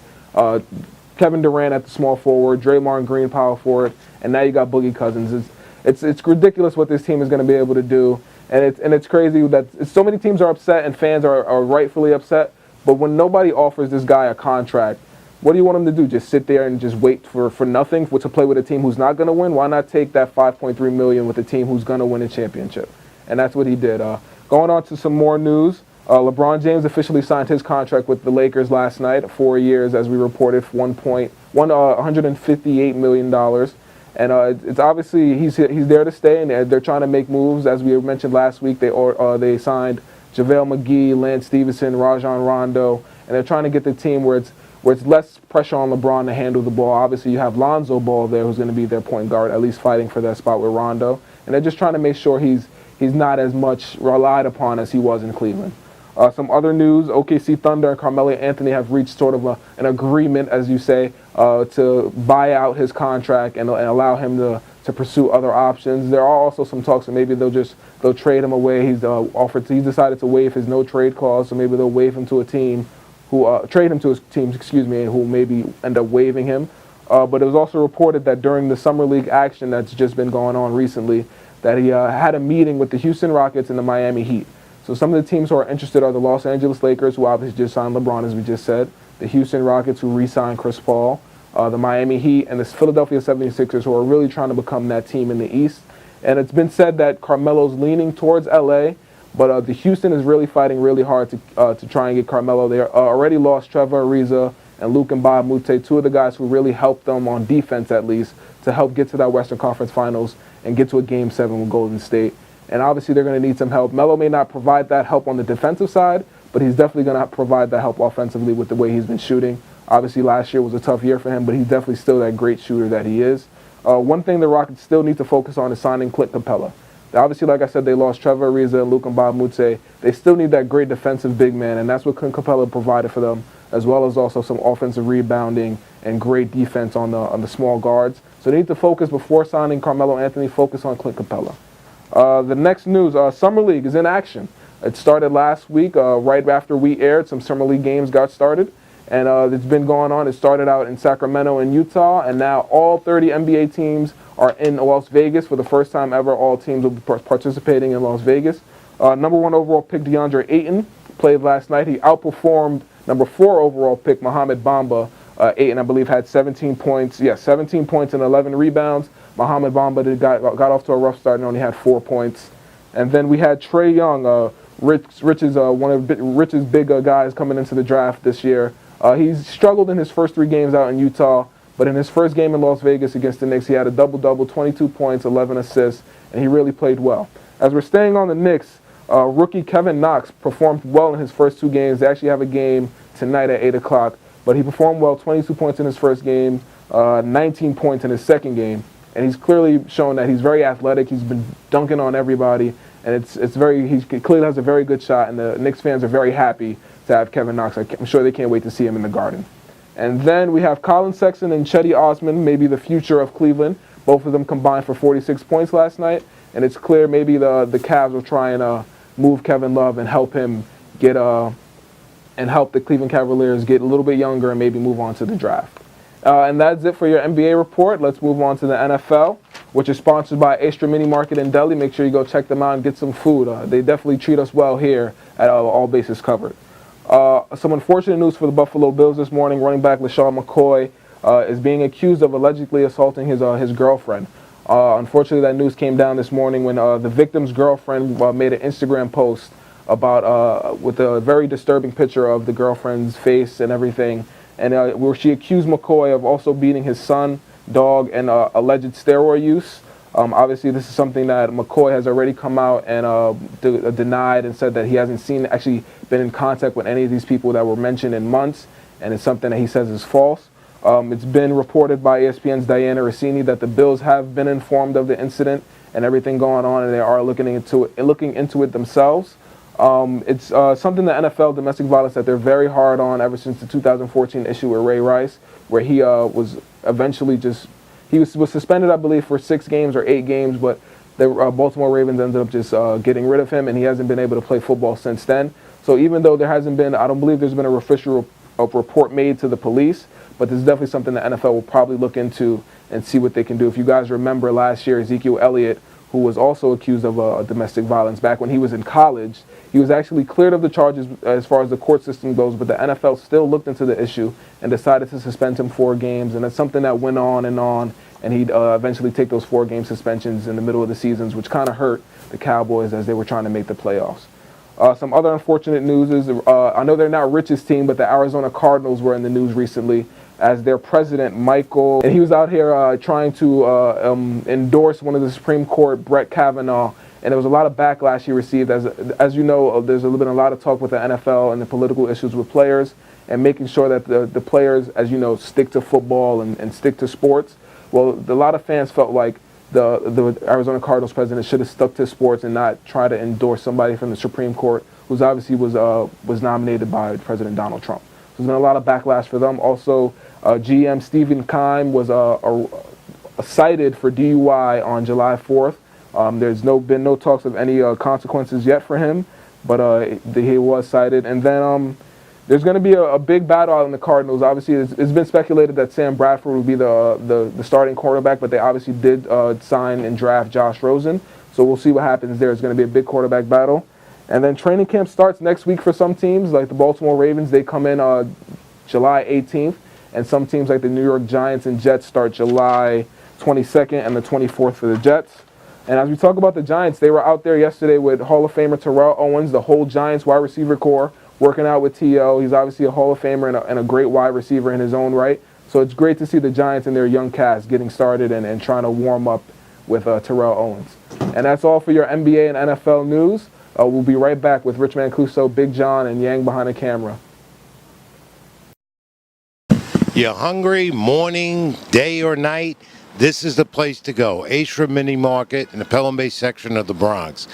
Kevin Durant at the small forward, Draymond Green power forward, and now you got Boogie Cousins. It's ridiculous what this team is going to be able to do, and it's crazy that so many teams are upset and fans are rightfully upset. But when nobody offers this guy a contract, what do you want him to do? Just sit there and just wait for nothing to play with a team who's not going to win? Why not take that $5.3 million with a team who's going to win a championship? And that's what he did. Going on to some more news. LeBron James officially signed his contract with the Lakers last night, 4 years, as we reported, $158 million. And it's obviously he's there to stay, and they're trying to make moves. As we mentioned last week, they signed JaVale McGee, Lance Stevenson, Rajon Rondo, and they're trying to get the team where it's less pressure on LeBron to handle the ball. Obviously, you have Lonzo Ball there, who's going to be their point guard, at least fighting for that spot with Rondo. And they're just trying to make sure he's not as much relied upon as he was in Cleveland. Some other news, OKC Thunder and Carmelo Anthony have reached sort of an agreement, as you say, to buy out his contract and allow him to pursue other options. There are also some talks that maybe they'll trade him away. He's decided to waive his no trade clause, so maybe they'll waive him to a team trade him to his teams, and who maybe end up waiving him. But it was also reported that during the Summer League action that's just been going on recently, that he had a meeting with the Houston Rockets and the Miami Heat. So some of the teams who are interested are the Los Angeles Lakers, who obviously just signed LeBron, as we just said, the Houston Rockets, who re-signed Chris Paul, the Miami Heat, and the Philadelphia 76ers, who are really trying to become that team in the East. And it's been said that Carmelo's leaning towards L.A., but the Houston is really fighting really hard to try and get Carmelo. They already lost Trevor Ariza and Luke Mbah-a-Moute, 2 of the guys who really helped them on defense, at least, to help get to that Western Conference Finals and get to a Game 7 with Golden State. And obviously they're going to need some help. Melo may not provide that help on the defensive side, but he's definitely going to provide that help offensively with the way he's been shooting. Obviously last year was a tough year for him, but he's definitely still that great shooter that he is. One thing the Rockets still need to focus on is signing Clint Capella. Obviously, like I said, they lost Trevor Ariza and Luke Mbah-a-Moute. They still need that great defensive big man, and that's what Clint Capella provided for them, as well as also some offensive rebounding and great defense on the small guards. So they need to focus, before signing Carmelo Anthony, focus on Clint Capella. The next news, Summer League is in action. It started last week, right after we aired. Some Summer League games got started, and it's been going on. It started out in Sacramento and Utah, and now all 30 NBA teams are in Las Vegas for the first time ever. All teams will be participating in Las Vegas. Number 1 overall pick DeAndre Ayton played last night. He outperformed number 4 overall pick Mohamed Bamba. Ayton, I believe, had 17 points. 17 points and 11 rebounds. Mohamed Bamba got off to a rough start and only had 4 points. And then we had Trae Young, Rich is one of Rich's big guys coming into the draft this year. He's struggled in his first 3 games out in Utah, but in his first game in Las Vegas against the Knicks, he had a double-double, 22 points, 11 assists, and he really played well. As we're staying on the Knicks, rookie Kevin Knox performed well in his first 2 games. They actually have a game tonight at 8 o'clock, but he performed well, 22 points in his first game, 19 points in his second game. And he's clearly shown that he's very athletic. He's been dunking on everybody, and he clearly has a very good shot. And the Knicks fans are very happy to have Kevin Knox. I'm sure they can't wait to see him in the Garden. And then we have Colin Sexton and Chetty Osman, maybe the future of Cleveland. Both of them combined for 46 points last night, and it's clear maybe the Cavs will try and move Kevin Love and help him get and help the Cleveland Cavaliers get a little bit younger and maybe move on to the draft. And that's it for your NBA report. Let's move on to the NFL, which is sponsored by Astra Mini Market in Delhi. Make sure you go check them out and get some food. They definitely treat us well here at All Bases Covered. Some unfortunate news for the Buffalo Bills this morning. Running back LaShawn McCoy is being accused of allegedly assaulting his girlfriend. Unfortunately, that news came down this morning when the victim's girlfriend made an Instagram post about with a very disturbing picture of the girlfriend's face and everything, and where she accused McCoy of also beating his son, dog, and alleged steroid use. Obviously, this is something that McCoy has already come out and denied and said that he hasn't actually been in contact with any of these people that were mentioned in months, and it's something that he says is false. It's been reported by ESPN's Diana Rossini that the Bills have been informed of the incident and everything going on, and they are looking into it themselves. It's something the NFL, domestic violence, that they're very hard on ever since the 2014 issue with Ray Rice, where he was eventually he was suspended, I believe, for 6 games or 8 games, but the Baltimore Ravens ended up just getting rid of him, and he hasn't been able to play football since then. So even though there hasn't been, I don't believe there's been a official report made to the police, but this is definitely something the NFL will probably look into and see what they can do. If you guys remember last year, Ezekiel Elliott, who was also accused of domestic violence back when he was in college, he was actually cleared of the charges as far as the court system goes, but the NFL still looked into the issue and decided to suspend him 4 games, and it's something that went on, and he'd eventually take those 4-game suspensions in the middle of the seasons, which kind of hurt the Cowboys as they were trying to make the playoffs. Some other unfortunate news is, I know they're not Rich's team, but the Arizona Cardinals were in the news recently as their president, Michael, and he was out here trying to endorse one of the Supreme Court, Brett Kavanaugh, and there was a lot of backlash he received. As you know, there's been a lot of talk with the NFL and the political issues with players and making sure that the players, as you know, stick to football and stick to sports. Well, a lot of fans felt like the Arizona Cardinals president should have stuck to sports and not try to endorse somebody from the Supreme Court, who's obviously was nominated by President Donald Trump. So there's been a lot of backlash for them. Also, GM Stephen Keim was cited for DUI on July 4th. There's been no talks of any consequences yet for him, but he was cited. And then there's going to be a big battle out in the Cardinals. Obviously, it's been speculated that Sam Bradford would be the starting quarterback, but they obviously did sign and draft Josh Rosen. So we'll see what happens there. It's going to be a big quarterback battle. And then training camp starts next week for some teams, like the Baltimore Ravens. They come in July 18th, and some teams like the New York Giants and Jets start July 22nd and the 24th for the Jets. And as we talk about the Giants, they were out there yesterday with Hall of Famer Terrell Owens, the whole Giants wide receiver core, working out with T.O. He's obviously a Hall of Famer and a great wide receiver in his own right. So it's great to see the Giants and their young cast getting started and trying to warm up with Terrell Owens. And that's all for your NBA and NFL news. We'll be right back with Rich Mancuso, Big John, and Yang behind the camera. You're hungry, morning, day, or night? This is the place to go. Astra Mini Market in the Pelham Bay section of the Bronx.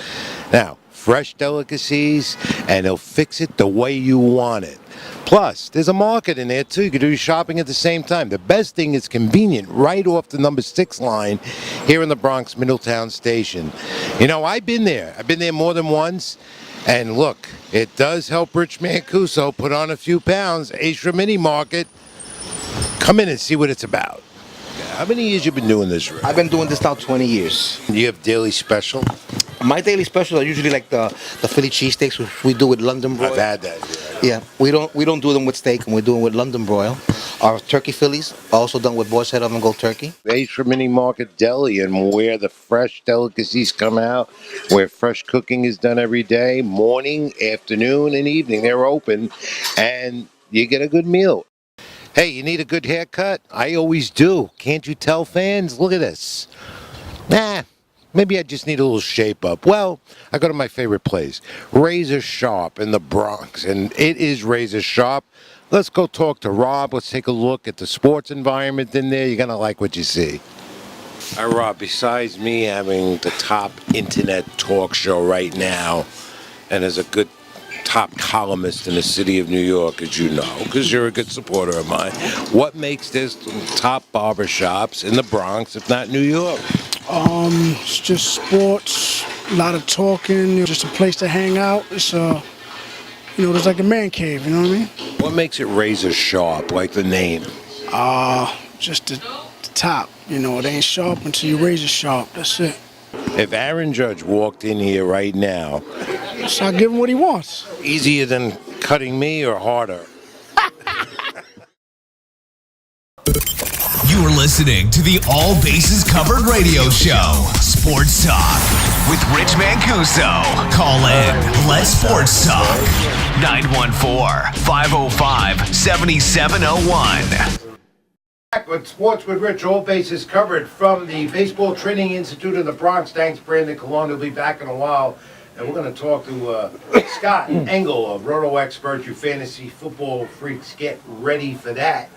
Now, fresh delicacies, and they'll fix it the way you want it. Plus, there's a market in there, too. You can do your shopping at the same time. The best thing is convenient, right off the number 6 line here in the Bronx Middletown Station. You know, I've been there. I've been there more than once. And look, it does help Rich Mancuso put on a few pounds. Astra Mini Market. Come in and see what it's about. How many years you been doing this, Rick? I've been doing this now 20 years. You have daily special? My daily specials are usually like the Philly cheesesteaks, which we do with London broil. I've had that. Yeah, we don't do them with steak, and we do them with London broil. Our turkey Phillies are also done with boar's head oven gold turkey. Astra Mini Market Deli, and where the fresh delicacies come out, where fresh cooking is done every day, morning, afternoon, and evening. They're open, and you get a good meal. Hey, you need a good haircut? I always do. Can't you tell, fans? Look at this. Maybe I just need a little shape up. Well, I go to my favorite place, Razor Sharp in the Bronx, and it is Razor Sharp. Let's go talk to Rob. Let's take a look at the sports environment in there. You're going to like what you see. All right, Rob, besides me having the top internet talk show right now, and as a good top columnist in the city of New York, as you know, because you're a good supporter of mine, what makes this top barbershops in the Bronx, if not New York? It's just sports, a lot of talking, just a place to hang out. It's there's like a man cave, you know what I mean? What makes it razor sharp, like the name? Just the top. It ain't sharp until you razor sharp. That's it. If Aaron Judge walked in here right now, So I give him what he wants. easier than cutting me or harder? You're listening to the All Bases Covered Radio Show, Sports Talk, with Rich Mancuso. Call in, let's Sports Talk, 914-505-7701. Back with Sports with Rich, all bases covered from the Baseball Training Institute in the Bronx. Thanks, Brandon Colon. He'll be back in a while. And we're going to talk to Scott Engel of Roto Expert. You fantasy football freaks, get ready for that.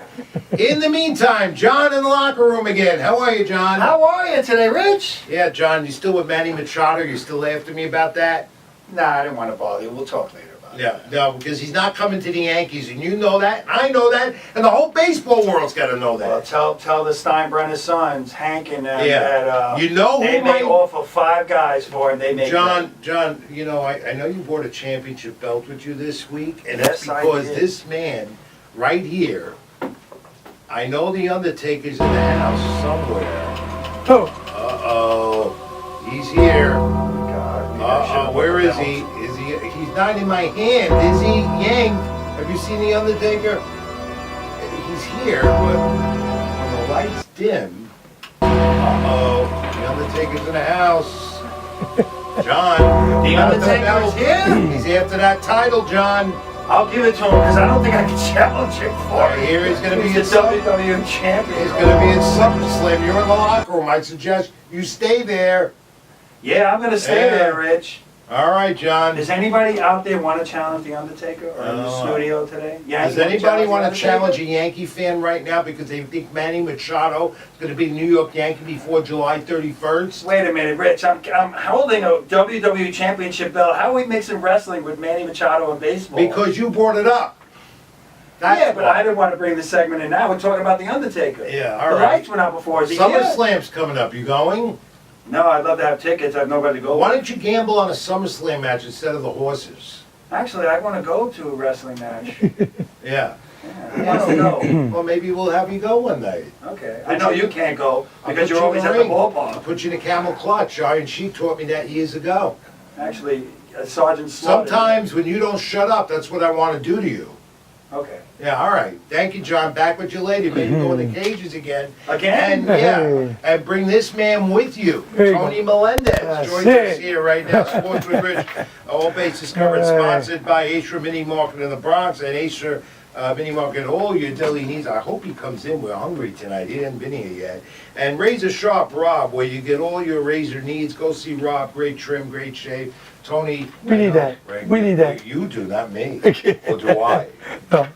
In the meantime, John in the locker room again. How are you, John? How are you today, Rich? Yeah, John, you still with Manny Machado? You still after me about that? Nah, I didn't want to bother you. We'll talk later about it. Yeah, no, because he's not coming to the Yankees, and you know that, and I know that, and the whole baseball world's got to know that. Well, tell the Steinbrenner sons, Hank and them, Yeah. that You know who they may might- offer 5 guys for him. They may. John, I know you brought a championship belt with you this week, and Yes, that's I because did. this man right here, I know the Undertaker's in the house somewhere. Oh, Uh-oh, he's here. God, maybe I Uh-oh, should've where put is the he? belt. Is he? He's not in my hand, is he? Yang, have you seen the Undertaker? He's here, but when the lights dim, uh-oh, the Undertaker's in the house. John, The Undertaker's here? He's after that title, John. I'll give it to him because I don't think I can challenge him for it. Here he's going to be He's at the WWE champion. He's going to be at SummerSlam. You're in the locker room. I suggest you stay there. Yeah, I'm going to stay Yeah. there, Rich. All right, John. Does anybody out there want to challenge The Undertaker or in the studio today? Does anybody want to challenge a Yankee fan right now because they think Manny Machado is going to be a New York Yankee before July 31st? Wait a minute, Rich. I'm holding a WWE Championship belt. How are we mixing wrestling with Manny Machado and baseball? Because you brought it up. Yeah, but I didn't want to bring the segment in now. We're talking about The Undertaker. Yeah, all the right. lights went out before. Is he here? SummerSlam's coming up. You going? No, I'd love to have tickets. I have nobody to go Why with. don't you gamble on a SummerSlam match instead of the horses? Actually, I want to go to a wrestling match. Yeah. I want to go. Well, maybe we'll have you go one night. Okay. I know you can't go I'll because put you're you always in at the the ring. I'll ballpark. put you in a camel clutch. Iron Sheik taught me that years ago. Actually, Sergeant Slaughter. Sometimes when you don't shut up, that's what I want to do to you. Okay. Yeah, all right. Thank you, John. Back with you later. Maybe go in the cages again. Again? And and bring this man with you. Tony Melendez joins us here right now. Sports with Rich. All bases covered. Sponsored by Acer Mini Market in the Bronx and Acer Mini Market. All your deli needs. I hope he comes in. We're hungry tonight. He hasn't been here yet. And Razor Sharp Rob, where you get all your razor needs. Go see Rob. Great trim, great shave. Tony. We need that. We need that. You do, not me. Or do I? No.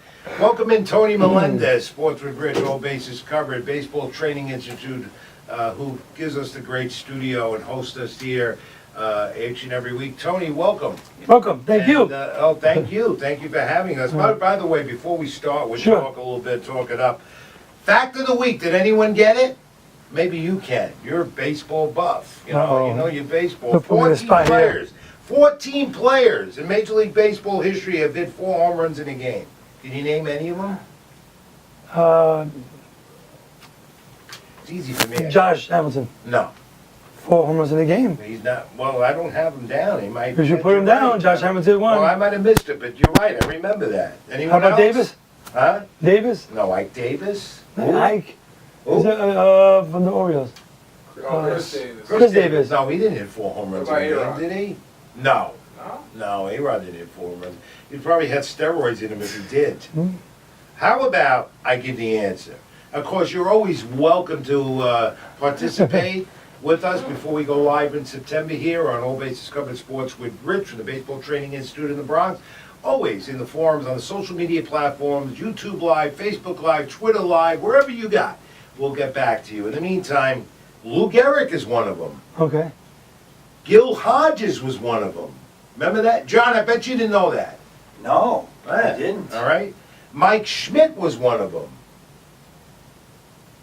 Welcome in Tony Melendez, Sports with Rich, all bases covered, Baseball Training Institute, who gives us the great studio and hosts us here each and every week. Tony, welcome. Welcome. Thank you. And, thank you. Thank you for having us. By the way, before we start, we'll Sure. talk a little bit, talk it up. Fact of the week, did anyone get it? Maybe you can. You're a baseball buff. You know your baseball. Don't put me in a 14 spot here. players. 14 players in Major League Baseball history have hit 4 home runs in a game. Can you name any of them? It's easy for me. Josh Hamilton, No, 4 home runs in the game. he's not. Well, I don't have him down. He might. You should put him you're down. right. Josh Hamilton Well, I won. might have missed it, but you're right. I remember that. Anyone How about else? Davis? Huh? Davis? No, Ike Davis. Ike? Who? Is it, from the Orioles. Chris Davis. No, he didn't hit 4 home runs in What a about game, did he? No. No, A-Rod didn't hit 4 home runs. He probably had steroids in him if he did. How about I give the answer? Of course, you're always welcome to participate with us before we go live in September here on All Bases Covered Sports with Rich from the Baseball Training Institute in the Bronx. Always in the forums, on the social media platforms, YouTube Live, Facebook Live, Twitter Live, wherever you got. We'll get back to you. In the meantime, Lou Gehrig is one of them. Okay. Gil Hodges was one of them. Remember that? John, I bet you didn't know that. No, I Yeah. didn't. All right. Mike Schmidt was one of them.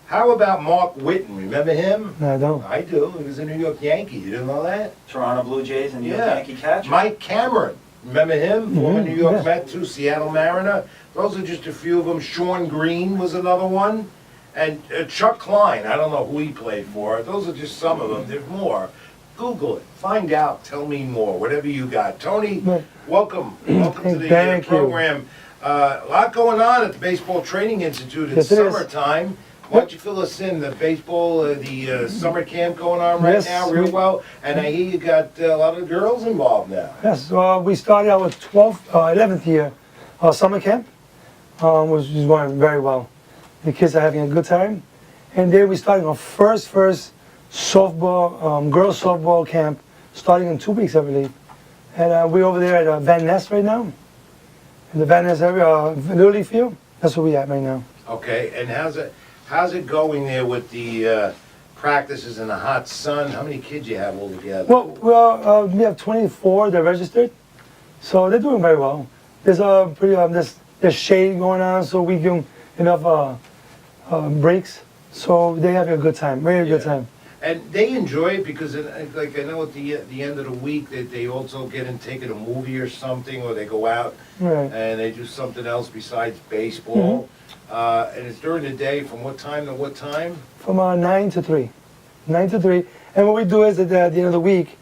How about Mark Whitten? Remember him? No, I don't. I do. He was a New York Yankee. You didn't know that? Toronto Blue Jays and New York Yeah. Yankee catcher. Mike Cameron. Remember him? Former New York yeah. Met, too, Seattle Mariner. Those are just a few of them. Sean Green was another one. And Chuck Klein. I don't know who he played for. Those are just some of them. There's more. Google it. Find out. Tell me more. Whatever you got. Tony, welcome. Welcome to the Thank you. program. A lot going on at the Baseball Training Institute. It's Yes, it is. summertime. Why don't you fill us in? The baseball, the summer camp going on right Yes, now real we- well. And I hear you got a lot of girls involved now. Yes, we started our 11th year summer camp, which is going very well. The kids are having a good time. And then we're starting our first softball, girls softball camp, starting in 2 weeks, I believe. And we're over there at Van Ness right now, in the Van Ness area, Little League Field. That's where we're at right now. Okay, and how's it going there with the practices in the hot sun? How many kids you have all together? Well, we have 24 that registered, so they're doing very well. There's there's shade going on, so we give them enough breaks, so they have a good time, very good time. And they enjoy it because, like I know at the end of the week that they also get and take it a movie or something, or they go out Right. and they do something else besides baseball. And it's during the day. From what time to what time? From 9 to 3. 9 to 3. And what we do is that at the end of the week,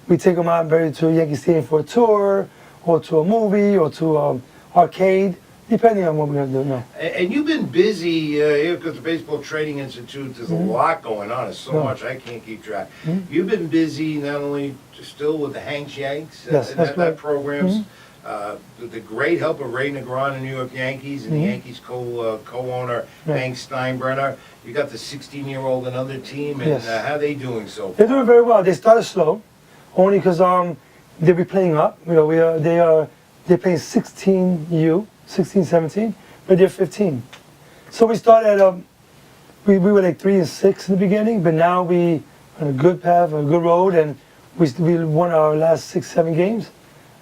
we take them out to Yankee Stadium for a tour, or to a movie, or to arcade, depending on what we're going to do now. And you've been busy here because the Baseball Training Institute, there's a lot going on. There's so much I can't keep track. You've been busy not only still with the Hanks Yanks, Yes, and that's that right. programs, with the great help of Ray Negron and New York Yankees and the Yankees co-owner Hank Steinbrenner. You got the 16-year-old and under team, and Yes. how are they doing so They're far? doing very well. They started slow, only because they'll be playing up. You know, they're playing 16U, 16, 17, but they're 15. So we started we were like 3 and 6 in the beginning, but now we on a good path, on a good road, and we won our last 6, 7 games,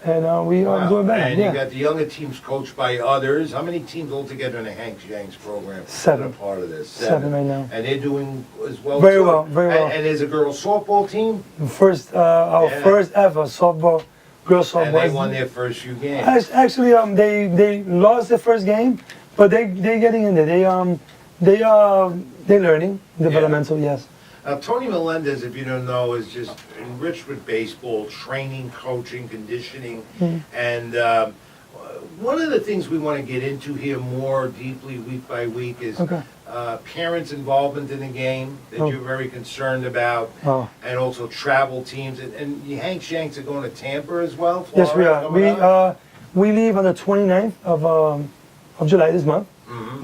and we are doing better. And Yeah. you got the younger teams coached by others. How many teams altogether in the Hanks Yanks program 7. that are part of this? 7 right now. And they're doing as well. Very too? well, very well. And there's a girls softball team, Our Yeah. first ever softball, girls softball. and they won their first few games. Actually, they lost their first game, but they're getting in there. They're learning, developmental, yes. Now, Tony Melendez, if you don't know, is just enriched with baseball, training, coaching, conditioning, and one of the things we want to get into here more deeply week by week is Okay. parents' involvement in the game that Oh. you're very concerned about, Oh. and also travel teams. And the Hanks Yanks are going to Tampa as well? Yes, we Florida are. coming up? We leave on the 29th of July this month.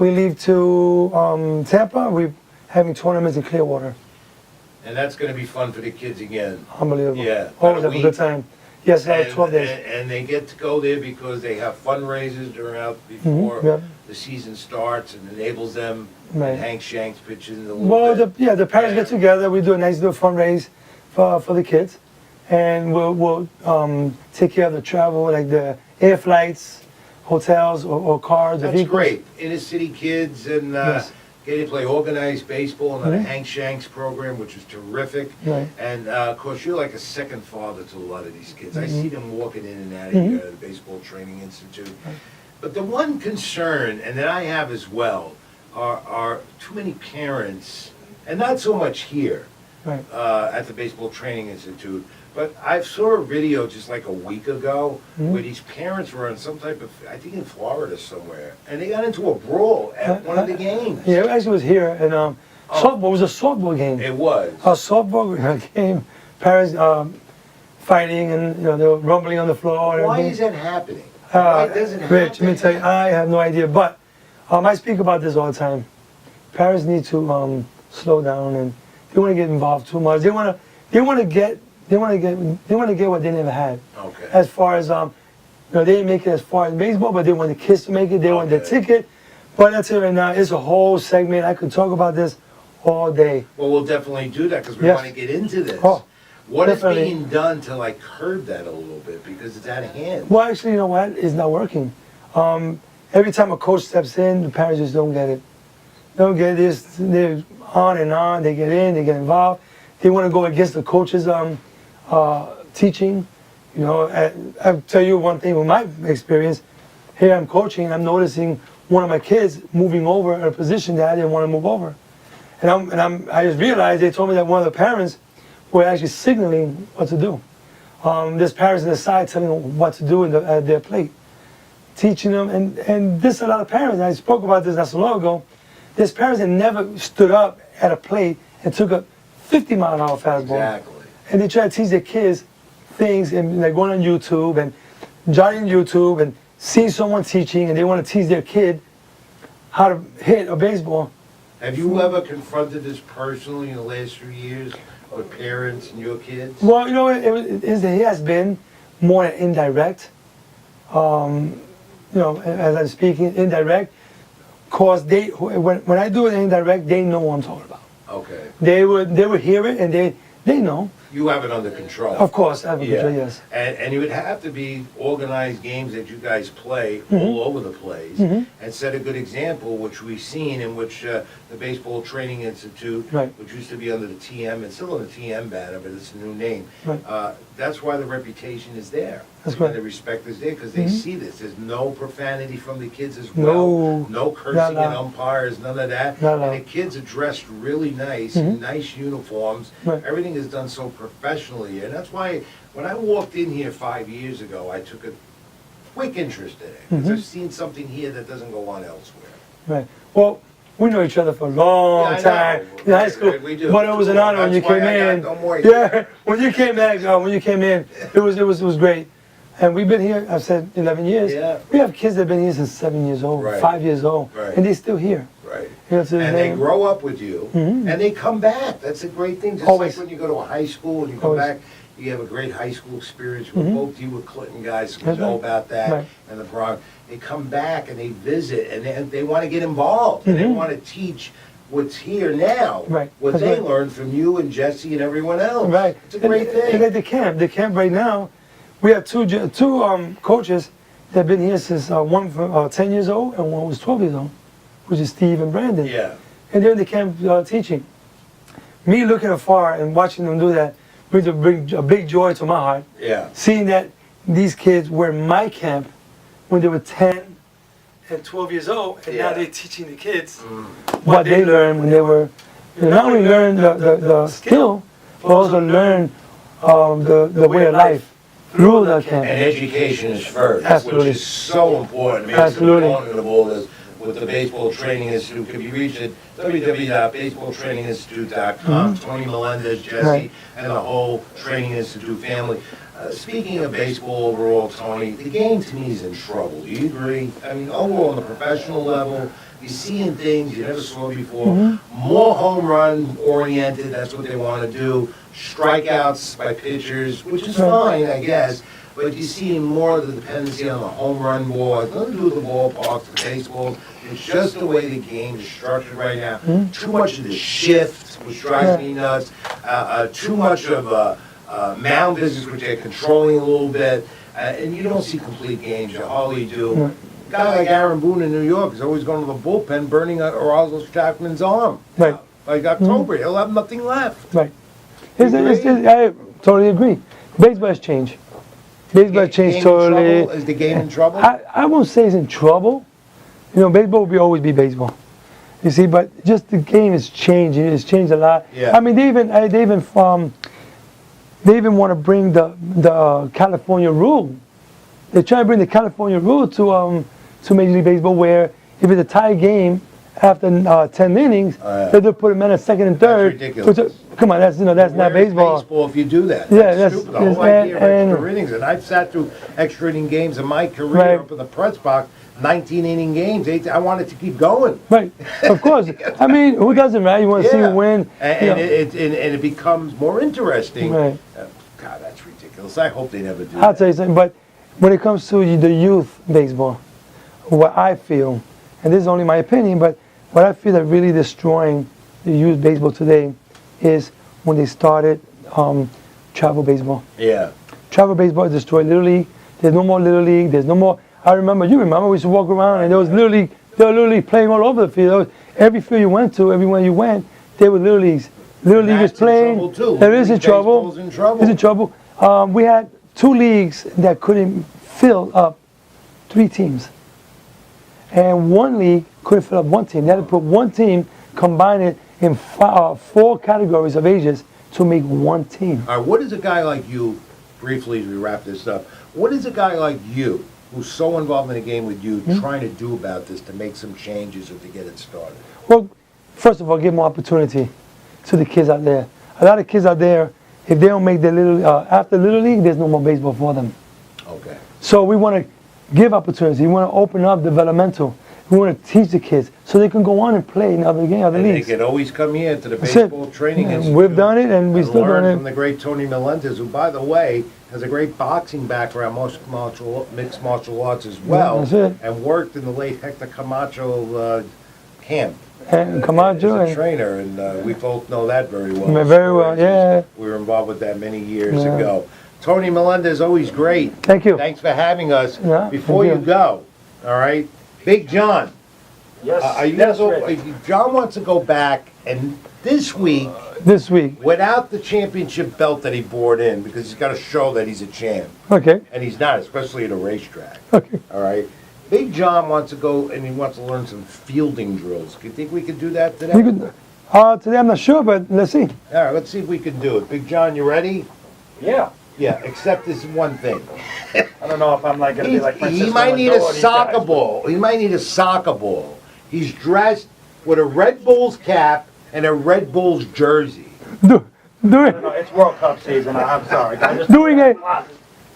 We leave to Tampa. We're having tournaments in Clearwater. And that's going to be fun for the kids again. Unbelievable. Yeah, Always about have a a good time. Yes, 12 days. And they get to go there because they have fundraisers before yeah. the season starts, and enables them. Right. And Hank Shanks pitches in a little Well, bit. the parents Yeah. get together. We do a nice little fundraise for the kids, and we'll take care of the travel, like the air flights, hotels, or cars. or That's vehicles. great. Inner city kids and Yes. getting to play organized baseball and the Hank Shanks program, which is terrific. Right. And of course, you're like a second father to a lot of these kids. I Mm-hmm. see them walking in and out of here at the Baseball Training Institute. But the one concern, and that I have as well, are too many parents, and not so much here Right. at the Baseball Training Institute, but I saw a video just like a week ago where these parents were on some type of, I think in Florida somewhere, and they got into a brawl at one of the games. Yeah, it actually was here, and softball was a softball game. It was. A softball game. Parents fighting, and they were rumbling on the floor. And Why everything. is that happening? Why doesn't it Rich, happen? let me tell you, I have no idea. But I speak about this all the time. Parents need to slow down, and they want to get involved too much. They want to get what they never had. Okay. As far as they didn't make it as far as baseball, but they want the kids to make it. They want the Okay. ticket. But that's it right now. It's a whole segment. I could talk about this all day. Well, we'll definitely do that because we Yes. want to get into this. Oh, What is definitely. being done to like curb that a little bit because it's out of hand? Well, actually, you know what? It's not working. Every time a coach steps in, the parents just don't get it. They'll get this, they're on and on. They get in, they get involved. They want to go against the coach's teaching. You know, I'll tell you one thing with my experience. Here I'm coaching, I'm noticing one of my kids moving over in a position that I didn't want to move over. I just realized they told me that one of the parents were actually signaling what to do. There's parents on the side telling them what to do at their plate, teaching them. And this a lot of parents, and I spoke about this not so long ago, there's parents that never stood up at a plate and took a 50-mile-an-hour fastball. Exactly. And they try to teach their kids things, and they're going on YouTube and joining YouTube and seeing someone teaching, and they want to teach their kid how to hit a baseball. Have you ever confronted this personally in the last few years with parents and your kids? Well, you know, it has been more indirect. You know, as I'm speaking, indirect, cause when I do it indirect, they know what I'm talking about. Okay. They would hear it and they know. You have it under control. Of course, I have control, yes. And it would have to be organized games that you guys play all over the place and set a good example, which we've seen in which the Baseball Training Institute, which used to be under the TM, and still on the TM banner, but it's a new name. Right. That's why the reputation is there. That's and right. the respect is there because they see this. There's no profanity from the kids as well. No cursing in umpires, none of that. And the kids are dressed really nice, in nice uniforms. Right. Everything is done so professionally. And that's why when I walked in here 5 years ago, I took a quick interest in it. Because I've seen something here that doesn't go on elsewhere. Right. Well, we know each other for a long time in high school. We do. But it was an honor when you came in. Yeah, when you came in, it was great. And we've been here, I've said 11 years. Yeah. We have kids that have been here since 7 years old, 5 years old, and they're still here. Right. You know, And they grow up with you, and they come back. That's a great thing. Just Always. like when you go to a high school and you come Always. back, you have a great high school experience with both you with Clinton guys, so we That's know right. about that, Right. and the Bronx. They come back and they visit, and they want to get involved, and they want to teach what's here now, Right. what That's they right. learned from you and Jesse and everyone else. Right. It's a great thing. And at the camp right now, we have two coaches that have been here since one for 10 years old and one was 12 years old, which is Steve and Brandon. Yeah. And they're in the camp teaching. Me looking afar and watching them do that brings a big joy to my heart. Yeah. Seeing that these kids were in my camp when they were 10 and 12 years old, and now they're teaching the kids what they learned when they were, not only learn the skill, but also learn the way of life through the camp. And education is first, Absolutely. which is so important. Absolutely. It's important of all this with the Baseball Training Institute. Can be reached at www.baseballtraininginstitute.com. Tony Melendez, Jesse, Right. and the whole Training Institute family. Speaking of baseball overall, Tony, the game to me is in trouble. Do you agree? I mean, overall on the professional level, you're seeing things you never saw before. More home run oriented, that's what they want to do. Strikeouts by pitchers, which is fine, I guess. But you're seeing more of the dependency on the home run ball. It's nothing to do with the ballparks, the baseballs. It's just the way the game is structured right now. Too much of the shift, which drives me nuts. Too much of mound business, which they're controlling a little bit. And you don't see complete games. You hardly do. A guy like Aaron Boone in New York is always going to the bullpen, burning Orozco Chapman's arm. Right. Like October, he'll have nothing left. Right. I totally agree. Baseball has changed. Baseball has changed Game in totally. trouble? Is the game in trouble? I won't say it's in trouble. You know, baseball will always be baseball. You see, but just the game is changing. It's changed a lot. Yeah. I mean, they even want to bring the California rule. They're trying to bring the California rule to Major League Baseball, where if it's a tie game after 10 innings, they'll put a man at second and third. That's ridiculous. Come on, that's not Where is baseball. baseball if you do that. Yeah, That's that's- stupid. The whole and- idea of and- extra innings, and I've sat through extra inning games in my career Right. up in the press box, 19 inning games. I wanted to keep going. Right, of course. I mean, who doesn't, right? You want to see who win. And, you know. and it becomes more interesting. Right. God, that's ridiculous. I hope they never do I'll that. tell you something, but when it comes to the youth baseball, what I feel, and this is only my opinion, but what I feel that really destroying the youth baseball today is when they started travel baseball. Yeah. Travel baseball is destroyed. Little League, there's no more Little League, there's no more, you remember, we used to walk around and there was they were literally playing all over the field. every field you went to, everywhere you went, they were little leagues. Little league is That's in playing. trouble, too. There is in Baseball's trouble. in trouble. It's in trouble. We had 2 leagues that couldn't fill up 3 teams, and 1 league couldn't fill up 1 team. They had to put 1 team, combine it in 4 categories of ages to make 1 team. All right, what is a guy like you, briefly as we wrap this up, what is a guy like you, who's so involved in the game with you, trying to do about this to make some changes or to get it started? Well, first of all, give more opportunity to the kids out there. A lot of kids out there, if they don't make their after Little League, there's no more baseball for them. Okay. So we want to give opportunity. We want to open up developmental. We want to teach the kids so they can go on and play in other And they leagues. can always come here to the That's Baseball it. Training And Institute. we've done it, and we still learn doing from it. the great Tony Melendez, who, by the way, has a great boxing background, mixed martial arts as well, that's it. and worked in the late Hector Camacho camp. And Camacho as a and trainer, and we both know that very well. very well, yeah. We were involved with that many years Yeah. ago. Tony Melendez, always great. Thank you. Thanks for having us. Yeah, Before thank you you. go, all right, Big John. Yes. Are you gonna go? John wants to go back, and this week, without the championship belt that he brought in, because he's got to show that he's a champ, Okay. and he's not, especially at a racetrack. Okay. All right. Big John wants to go, and he wants to learn some fielding drills. Do you think we could do that today? We could, today I'm not sure, but let's see. All right, let's see if we can do it. Big John, you ready? Yeah. Yeah, except this one thing. I don't know if I'm like going to be like He Francisco might need a Lindor or these soccer guys. ball. He might need a soccer ball. He's dressed with a Red Bulls cap and a Red Bulls jersey. Doing No, it's World Cup season. I'm sorry. I'm just doing a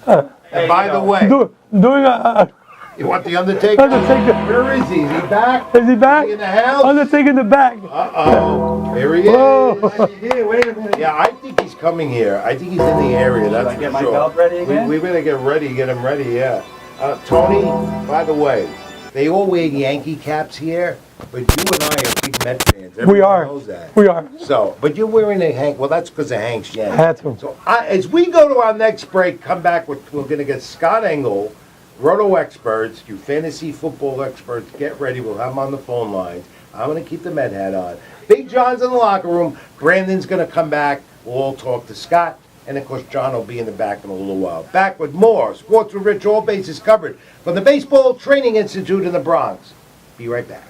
And by the way, doing a you want the Undertaker? Undertaker. Where is he? Is he back? Is he back? Is he in the house? Undertaker in the back. Uh-oh. Here he is. Whoa. Here, wait a minute. Yeah, I think he's coming here. I think he's in the area, that's I for get my sure. belt ready again? We better get him ready, yeah. Tony, by the way, they all wear Yankee caps here, but you and I are big Met fans. Everyone We are. knows that. We are. So, but you're wearing a Hank, well, that's because of Hank's Yank. I had to. So, as we go to our next break, come back, we're going to get Scott Engel, Roto experts, you fantasy football experts, get ready. We'll have them on the phone lines. I'm going to keep the Met hat on. Big John's in the locker room. Brandon's going to come back. We'll all talk to Scott. And, of course, John will be in the back in a little while. Back with more Sports with Rich, all bases covered from the Baseball Training Institute in the Bronx. Be right back.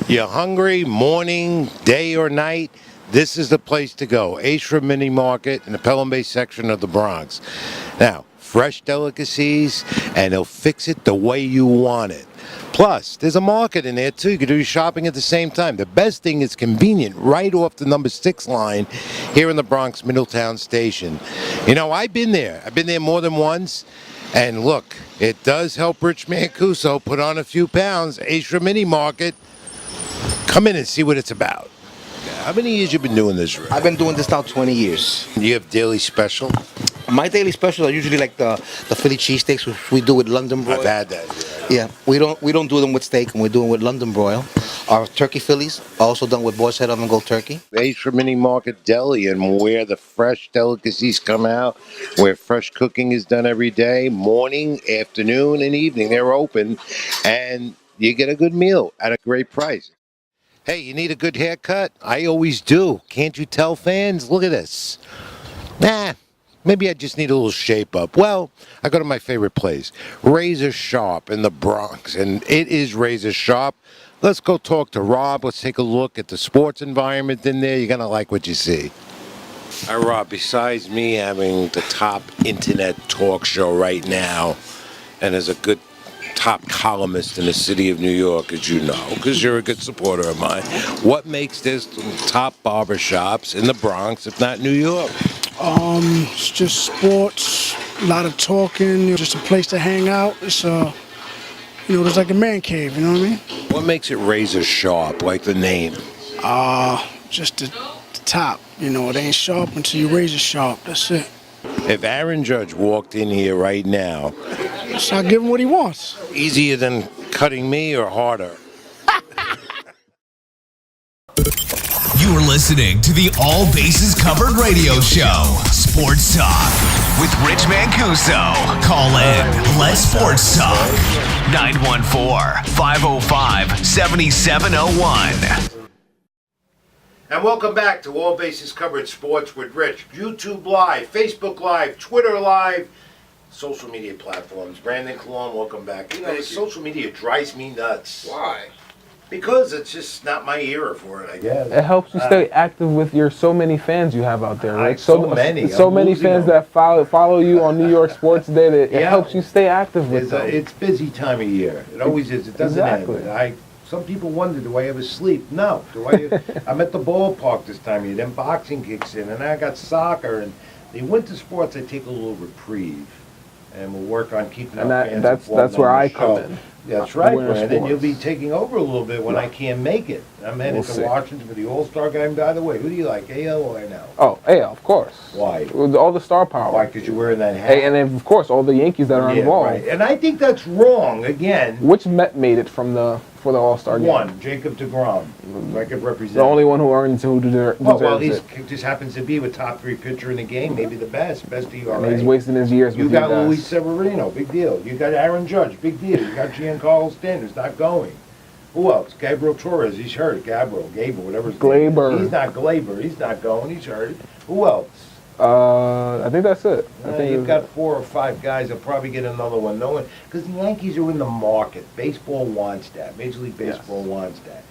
You're hungry, morning, day, or night? This is the place to go. Ashra Mini Market in the Pelham Bay section of the Bronx. Now, fresh delicacies, and they'll fix it the way you want it. Plus, there's a market in there, too. You can do your shopping at the same time. The best thing is convenient, right off the number 6 line here in the Bronx Middletown Station. You know, I've been there. I've been there more than once. And look, it does help Rich Mancuso put on a few pounds. Ashra Mini Market. Come in and see what it's about. How many years you been doing this, Rick? I've been doing this now 20 years. You have daily special? My daily specials are usually like the Philly cheesesteaks, which we do with London broil. I've had that. Yeah, we don't do them with steak, and we're doing with London broil. Our turkey Phillies are also done with boar's head oven gold turkey. Ashra Mini Market Deli, and where the fresh delicacies come out, where fresh cooking is done every day, morning, afternoon, and evening. They're open, and you get a good meal at a great price. Hey, you need a good haircut? I always do. Can't you tell, fans? Look at this. Nah, maybe I just need a little shape up. Well, I go to my favorite place, Razor Sharp in the Bronx, and it is Razor Sharp. Let's go talk to Rob. Let's take a look at the sports environment in there. You're going to like what you see. All right, Rob, besides me having the top internet talk show right now, and as a good top columnist in the city of New York, as you know, because you're a good supporter of mine, what makes this top barbershops in the Bronx, if not New York? It's just sports, a lot of talking, just a place to hang out. It's it's like a man cave, you know what I mean? What makes it Razor Sharp, like the name? Just the top, it ain't sharp until you razor sharp, that's it. If Aaron Judge walked in here right now, So I give him what he wants. easier than cutting me or harder? You're listening to the All Bases Covered radio show. Sports Talk with Rich Mancuso. Call in. Let's Sports Talk. 914-505-7701. And welcome back to All Bases Covered Sports with Rich. YouTube Live, Facebook Live, Twitter Live, social media platforms. Brandon Cologne, welcome back. You know, social media drives me nuts. Why? Because it's just not my era for it, I guess. It helps you stay active with your so many fans you have out there, right? So many. So I'm many losing fans them. that follow you on New York Sports Day. That it helps you stay active with them. It's busy time of year. It always is. It doesn't Exactly. end. Some people wonder, do I ever sleep? No. I'm at the ballpark this time of year. Then boxing kicks in, and I got soccer. And the winter sports, I take a little reprieve. And we'll work on keeping our fans informed that's where on the I show. come in. That's right, Winter Brandon. sports. You'll be taking over a little bit when I can't make it. I'm headed We'll to see. Washington for the All-Star game. By the way, who do you like, AL or NL? Oh, yeah, of course. Why? With all the star power. Why? Because you're wearing that hat. Hey, and then, of course, all the Yankees that are Yeah, involved. right. And I think that's wrong, again. Which Met made it for the All-Star game? One, Jacob deGrom, record representative. The only one who earns who deserves Well, he it. just happens to be a top 3 pitcher in the game, maybe the best ERA. And he's wasting his years You with got you guys. Luis Severino, big deal. You got Aaron Judge, big deal. You got Giancarlo Stanton, who's not going. Who else? Gabriel Torres, he's hurt. Gable, whatever his name is. Glaber. He's not Glaber, he's not going, he's hurt. Who else? I think that's it. I think You've got 4 or 5 guys. They'll probably get another one. No one, because the Yankees are in the market. Baseball wants that. Major League Baseball wants that.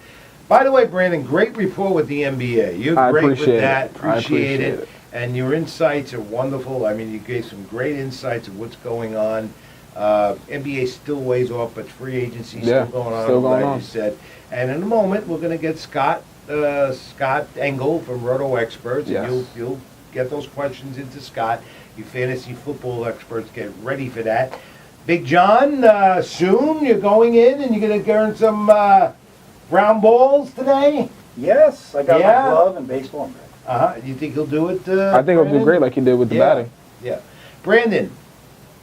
By the way, Brandon, great report with the NBA. You're I great with appreciate that. it. I appreciate it. And your insights are wonderful. I mean, you gave some great insights of what's going on. NBA still ways off, but free agency still going on. Still I'm going glad on. You said. And in a moment, we're going to get Scott Engel from Roto Experts. Yes. And you'll get those questions into Scott. You fantasy football experts, get ready for that. Big John, soon you're going in and you're going to earn some brown balls today? Yes, I got Yeah. my glove and baseball. You think he'll do it? I think he'll do Brandon? great like he did with the batting. Yeah. Brandon,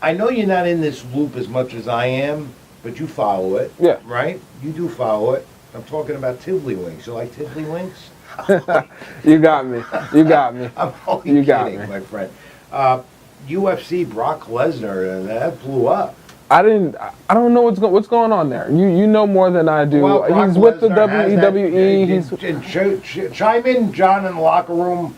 I know you're not in this loop as much as I am, but you follow it. Yeah. Right? You do follow it. I'm talking about Tiddlywinks. You like Tiddlywinks? You got me. You got me. I'm only You got kidding, me. my friend. UFC Brock Lesnar, that blew up. I don't know what's going on there. You know more than I do. Well, Brock he's with the Lesnar has that- WWE. Chime in, John, in the locker room.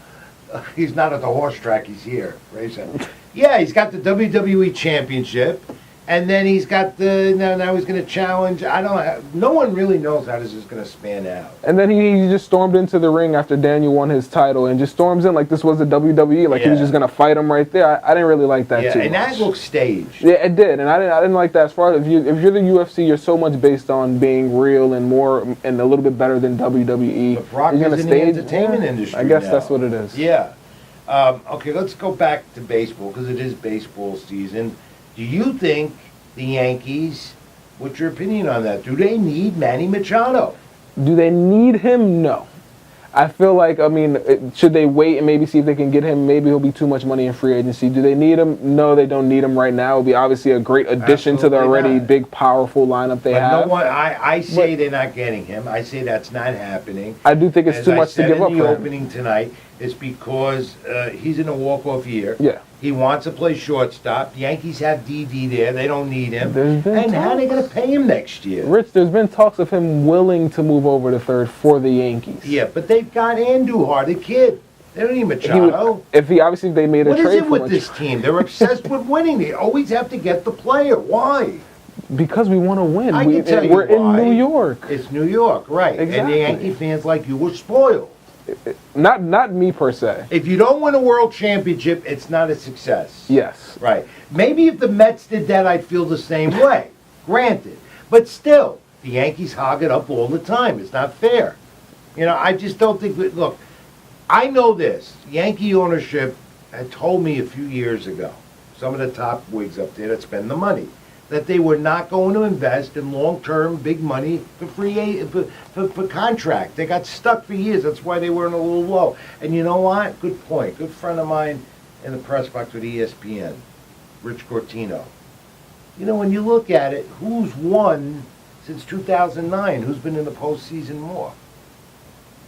He's not at the horse track. He's here. Racing. Yeah, he's got the WWE Championship, and then he's got the now he's going to challenge. I don't know. No one really knows how this is going to span out. And then he just stormed into the ring after Daniel won his title and just storms in like this was the WWE, like he was Yeah. just going to fight him right there. I didn't really like that Yeah, too and much. that looks staged. Yeah, it did, and I didn't like that. As far as if you're the UFC, you're so much based on being real and more and a little bit better than WWE. But Brock You're is gonna in stage- the entertainment industry I guess now. that's what it is. Yeah. Okay, let's go back to baseball because it is baseball season. Do you think the Yankees, what's your opinion on that? Do they need Manny Machado? Do they need him? No. I feel like, should they wait and maybe see if they can get him? Maybe he'll be too much money in free agency. Do they need him? No, they don't need him right now. It'll be obviously a great addition to the Absolutely already not. big, powerful lineup they But have. no one, I say they're not getting him. I say that's not happening. I do think it's As too I much to said give up in the for him. opening tonight, it's because he's in a walk-off year. Yeah. He wants to play shortstop. The Yankees have DD there. They don't need him. There's been And how are they talks. going to pay him next year? Rich, there's been talks of him willing to move over to third for the Yankees. Yeah, but they've got Andujar, the kid. They don't need He would- Machado. if he obviously they made a What is trade it for with him, this team? They're obsessed with winning. They always have to get the player. Why? because we want to win. I can tell you We're why. in New York. It's New York, right. And the Exactly. Yankee fans like you were spoiled. Not me per se. If you don't win a world championship, it's not a success. Yes. Right. Maybe if the Mets did that, I'd feel the same way. Granted. But still, the Yankees hog it up all the time. It's not fair. You know, I just don't think that, look, I know this. Yankee ownership had told me a few years ago, some of the top wigs up there that spend the money, that they were not going to invest in long-term big money for for contract. They got stuck for years. That's why they were in a little low. And you know what? Good point. Good friend of mine in the press box with ESPN, Rich Cortino. You know, when you look at it, who's won since 2009? Who's been in the postseason more?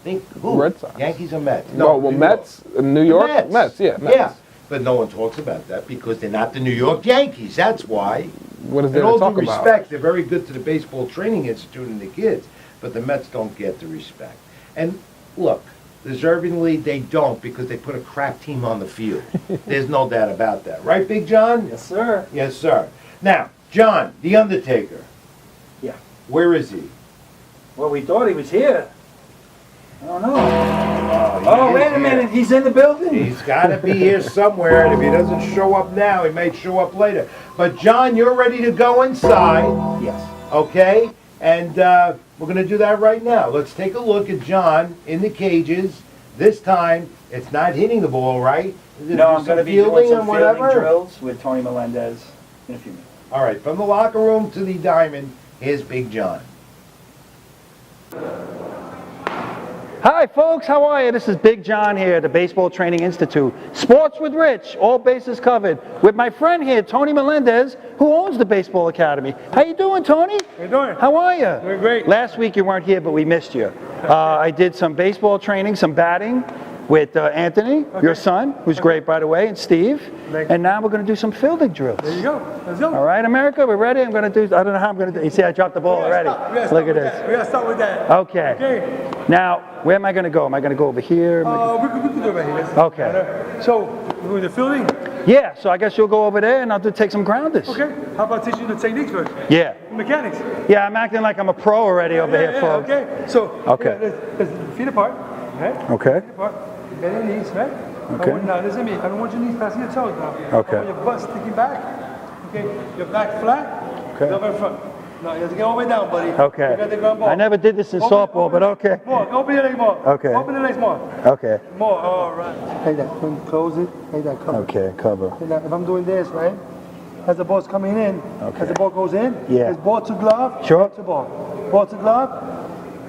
Think who? Red Sox. Yankees or Mets? Well, New York. Mets, New The York, Mets, yeah, Mets. Yeah, but no one talks about that because they're not the New York Yankees. That's why. What is In there all to talk due about? respect, they're very good to the Baseball Training Institute and the kids, but the Mets don't get the respect. And look, deservingly, they don't because they put a crap team on the field. There's no doubt about that. Right, Big John? Yes, sir. Yes, sir. Now, John, The Undertaker. Yeah. Where is he? Well, we thought he was here. I don't know. He Oh, is wait a here. minute. He's in the building. He's got to be here somewhere, and if he doesn't show up now, he may show up later. But, John, you're ready to go inside, Yes. okay? And we're going to do that right now. Let's take a look at John in the cages. This time, it's not hitting the ball, right? Is it No, I'm some going to be doing fielding some and fielding whatever? drills with Tony Melendez in a few minutes. All right, from the locker room to the diamond, here's Big John. Hi, folks. How are you? This is Big John here at the Baseball Training Institute. Sports with Rich, all bases covered. With my friend here, Tony Melendez, who owns the Baseball Academy. How you doing, Tony? How you doing? How are you? Doing great. Last week you weren't here, but we missed you. I did some baseball training, some batting with Anthony, your son, who's great, by the way, and Steve. And now we're going to do some fielding drills. There you go. Let's go. All right, America, we're ready. I'm going to do, I don't know how I'm going to do. You see, I dropped the ball already. Look at this. We gotta start with that. Okay. Okay. Now, where am I going to go? Am I going to go over here? We can do it right here. Okay. So, we're doing the fielding? Yeah, so I guess you'll go over there and I'll take some grounders. Okay. How about teaching you the techniques first? Yeah. Mechanics. Yeah, I'm acting like I'm a pro already over here, folks. Okay. So, Okay. let's feet apart. Right? Okay. Feet apart. Bend your knees, right? Okay. Now, listen to me. I don't want your knees passing your toes now. Okay. I want your butt sticking back. Okay. Your back flat. Okay. Over in front. No, you have to get all the way down, buddy. Okay. You got the ground ball. I never did this in softball, but okay. More. Open your legs more. Okay. Open the legs more. Okay. More. All right. Like that. Close it. Like that. Cover. Okay, cover. Like that. If I'm doing this, right? As the ball's coming in, Okay. as the ball goes in, Yeah. it's ball to glove, Sure. hand to ball. Ball to glove,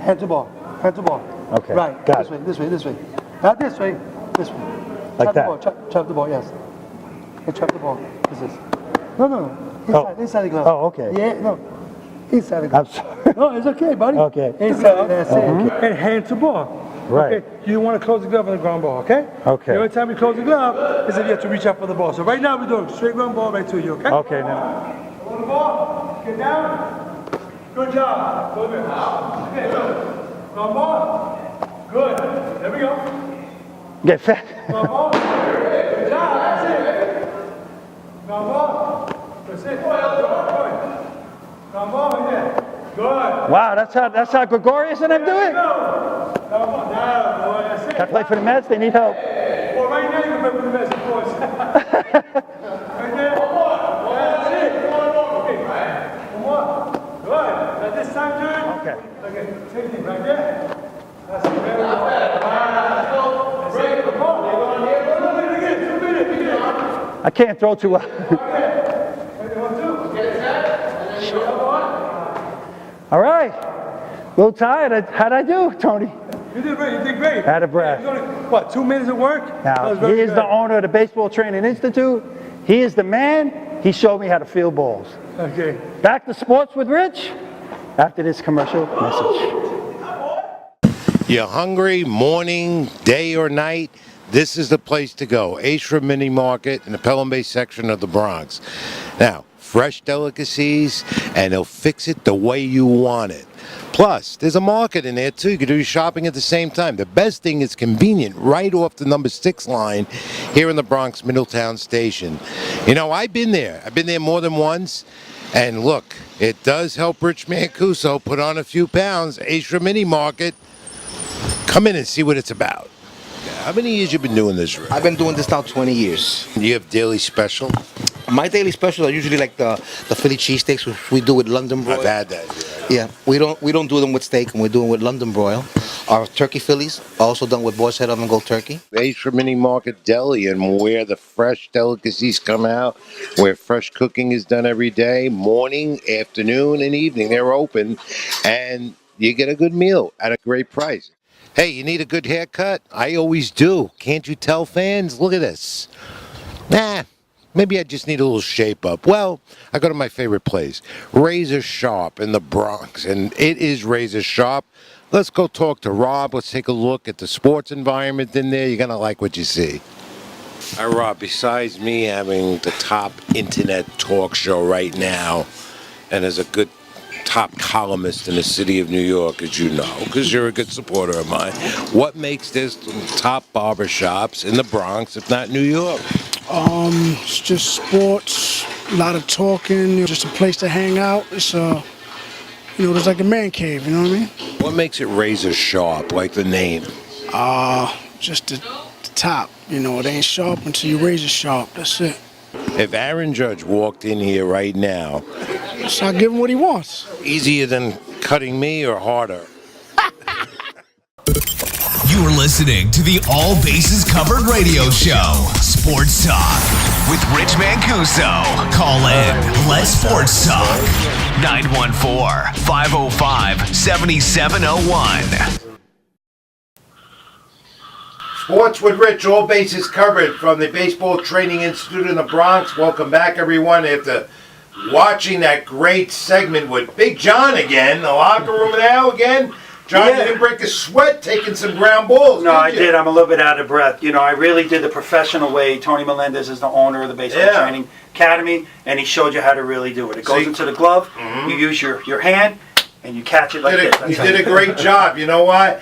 hand to ball. Hand to ball. Okay. Right. Got this it. way, this way, this way. Not this way, this way. Like chop that. The ball. Chop the ball, yes. And chop the ball. This is. No. Inside the glove. Oh, okay. Yeah, no. Inside the glove. I'm sorry. No, it's okay, buddy. Okay. Inside, that's it. Okay. And hand to ball. Right. Okay. You want to close the glove on the ground ball, okay? Okay. The only time we close the glove is if you have to reach out for the ball. So right now we're doing straight ground ball right to you, okay? Okay, now. Hold the ball. Get down. Good job. Go there. Okay, good. Ground ball. Good. There we go. Get fat. Ground ball. Good job. That's it. Ground ball. That's it. Good. Ground ball right there. Good. Wow, that's how Gregorius and them do There it? you go. Come on. Now, boy. That's it. I play for the Mets, they need help. Well, right now you can play for the Mets, of course. Right there. That's it. Okay. One more. Good. Now this time, John. Okay. Okay. Same thing right there. That's it. Very good. That's it. Come on. Two minutes again. 2 minutes. Again. I can't throw too well. Ready, 1, 2. Get set. Come on. All right. A little tired. How'd I do, Tony? You did great. You did great. Out of breath. You're only, what, 2 minutes of work? That Now, was he very is good. the owner of the Baseball Training Institute. He is the man. He showed me how to field balls. Okay. Back to sports with Rich after this commercial message. You're hungry, morning, day, or night? This is the place to go. Ashra Mini Market in the Pelham Bay section of the Bronx. Now, fresh delicacies, and they'll fix it the way you want it. Plus, there's a market in there too. You can do your shopping at the same time. The best thing is convenient, right off the number 6 line here in the Bronx Middletown Station. You know, I've been there. I've been there more than once. And look, it does help Rich Mancuso put on a few pounds. Ashra Mini Market. Come in and see what it's about. How many years you been doing this, Rick? I've been doing this now 20 years. You have daily special? My daily specials are usually like the Philly cheesesteaks, which we do with London broil. I've had that. Yeah, we don't do them with steak, and we do them with London broil. Our turkey Phillies, also done with boar's head oven gold turkey. Ashra Mini Market Deli, and where the fresh delicacies come out, where fresh cooking is done every day, morning, afternoon, and evening. They're open, and you get a good meal at a great price. Hey, you need a good haircut? I always do. Can't you tell, fans? Look at this. Nah, maybe I just need a little shape up. Well, I go to my favorite place, Razor Sharp in the Bronx, and it is Razor Sharp. Let's go talk to Rob. Let's take a look at the sports environment in there. You're going to like what you see. All right, Rob, besides me having the top internet talk show right now, and as a good top columnist in the city of New York, as you know, because you're a good supporter of mine, what makes this the top barbershops in the Bronx, if not New York? It's just sports, a lot of talking, just a place to hang out. It's it's like a man cave, you know what I mean? What makes it razor sharp, like the name? Just the top, it ain't sharp until you razor sharp, that's it. If Aaron Judge walked in here right now, So I give him what he wants. easier than cutting me or harder? You're listening to the All Bases Covered radio show, Sports Talk, with Rich Mancuso. Call in, let's Sports Talk, 914-505-7701. Sports with Rich, all bases covered from the Baseball Training Institute in the Bronx. Welcome back, everyone. After watching that great segment with Big John again, the locker room now again. John didn't break a sweat taking some ground balls. No, I did. I'm a little bit out of breath. I really did the professional way. Tony Melendez is the owner of the Baseball Training Academy, and he showed you how to really do it. It goes into the glove. You use your hand, and you catch it like this. You did a great job. You know what?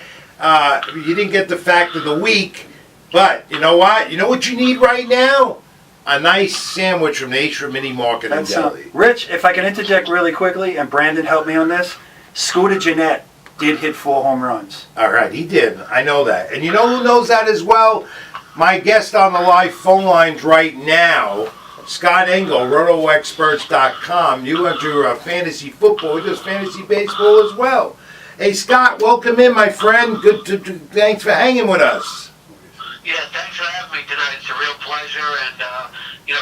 You didn't get the fact of the week, but you know what? You know what you need right now? A nice sandwich from the Asia Mini Market in Delhi. Rich, if I can interject really quickly, and Brandon helped me on this, Scooter Jeanette did hit 4 home runs. All right, he did. I know that. And you know who knows that as well? My guest on the live phone lines right now, Scott Engel, RotoExperts.com. You went to fantasy football, just fantasy baseball as well. Hey, Scott, welcome in, my friend. Thanks for hanging with us. Yeah, thanks for having me tonight. It's a real pleasure, and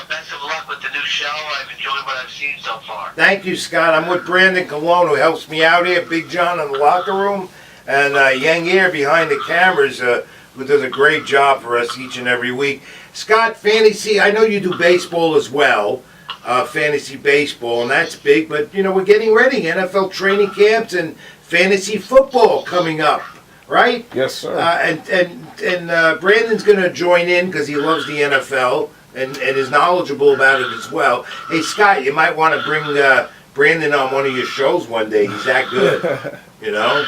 best of luck with the new show. I've enjoyed what I've seen so far. Thank you, Scott. I'm with Brandon Colon, who helps me out here, Big John in the locker room, and Yang Ear behind the cameras, who does a great job for us each and every week. Scott, fantasy, I know you do baseball as well, fantasy baseball, and that's big, but, we're getting ready. NFL training camps and fantasy football coming up. Right? Yes, sir. And Brandon's going to join in because he loves the NFL and is knowledgeable about it as well. Hey, Scott, you might want to bring Brandon on one of your shows one day. He's that good, Yeah,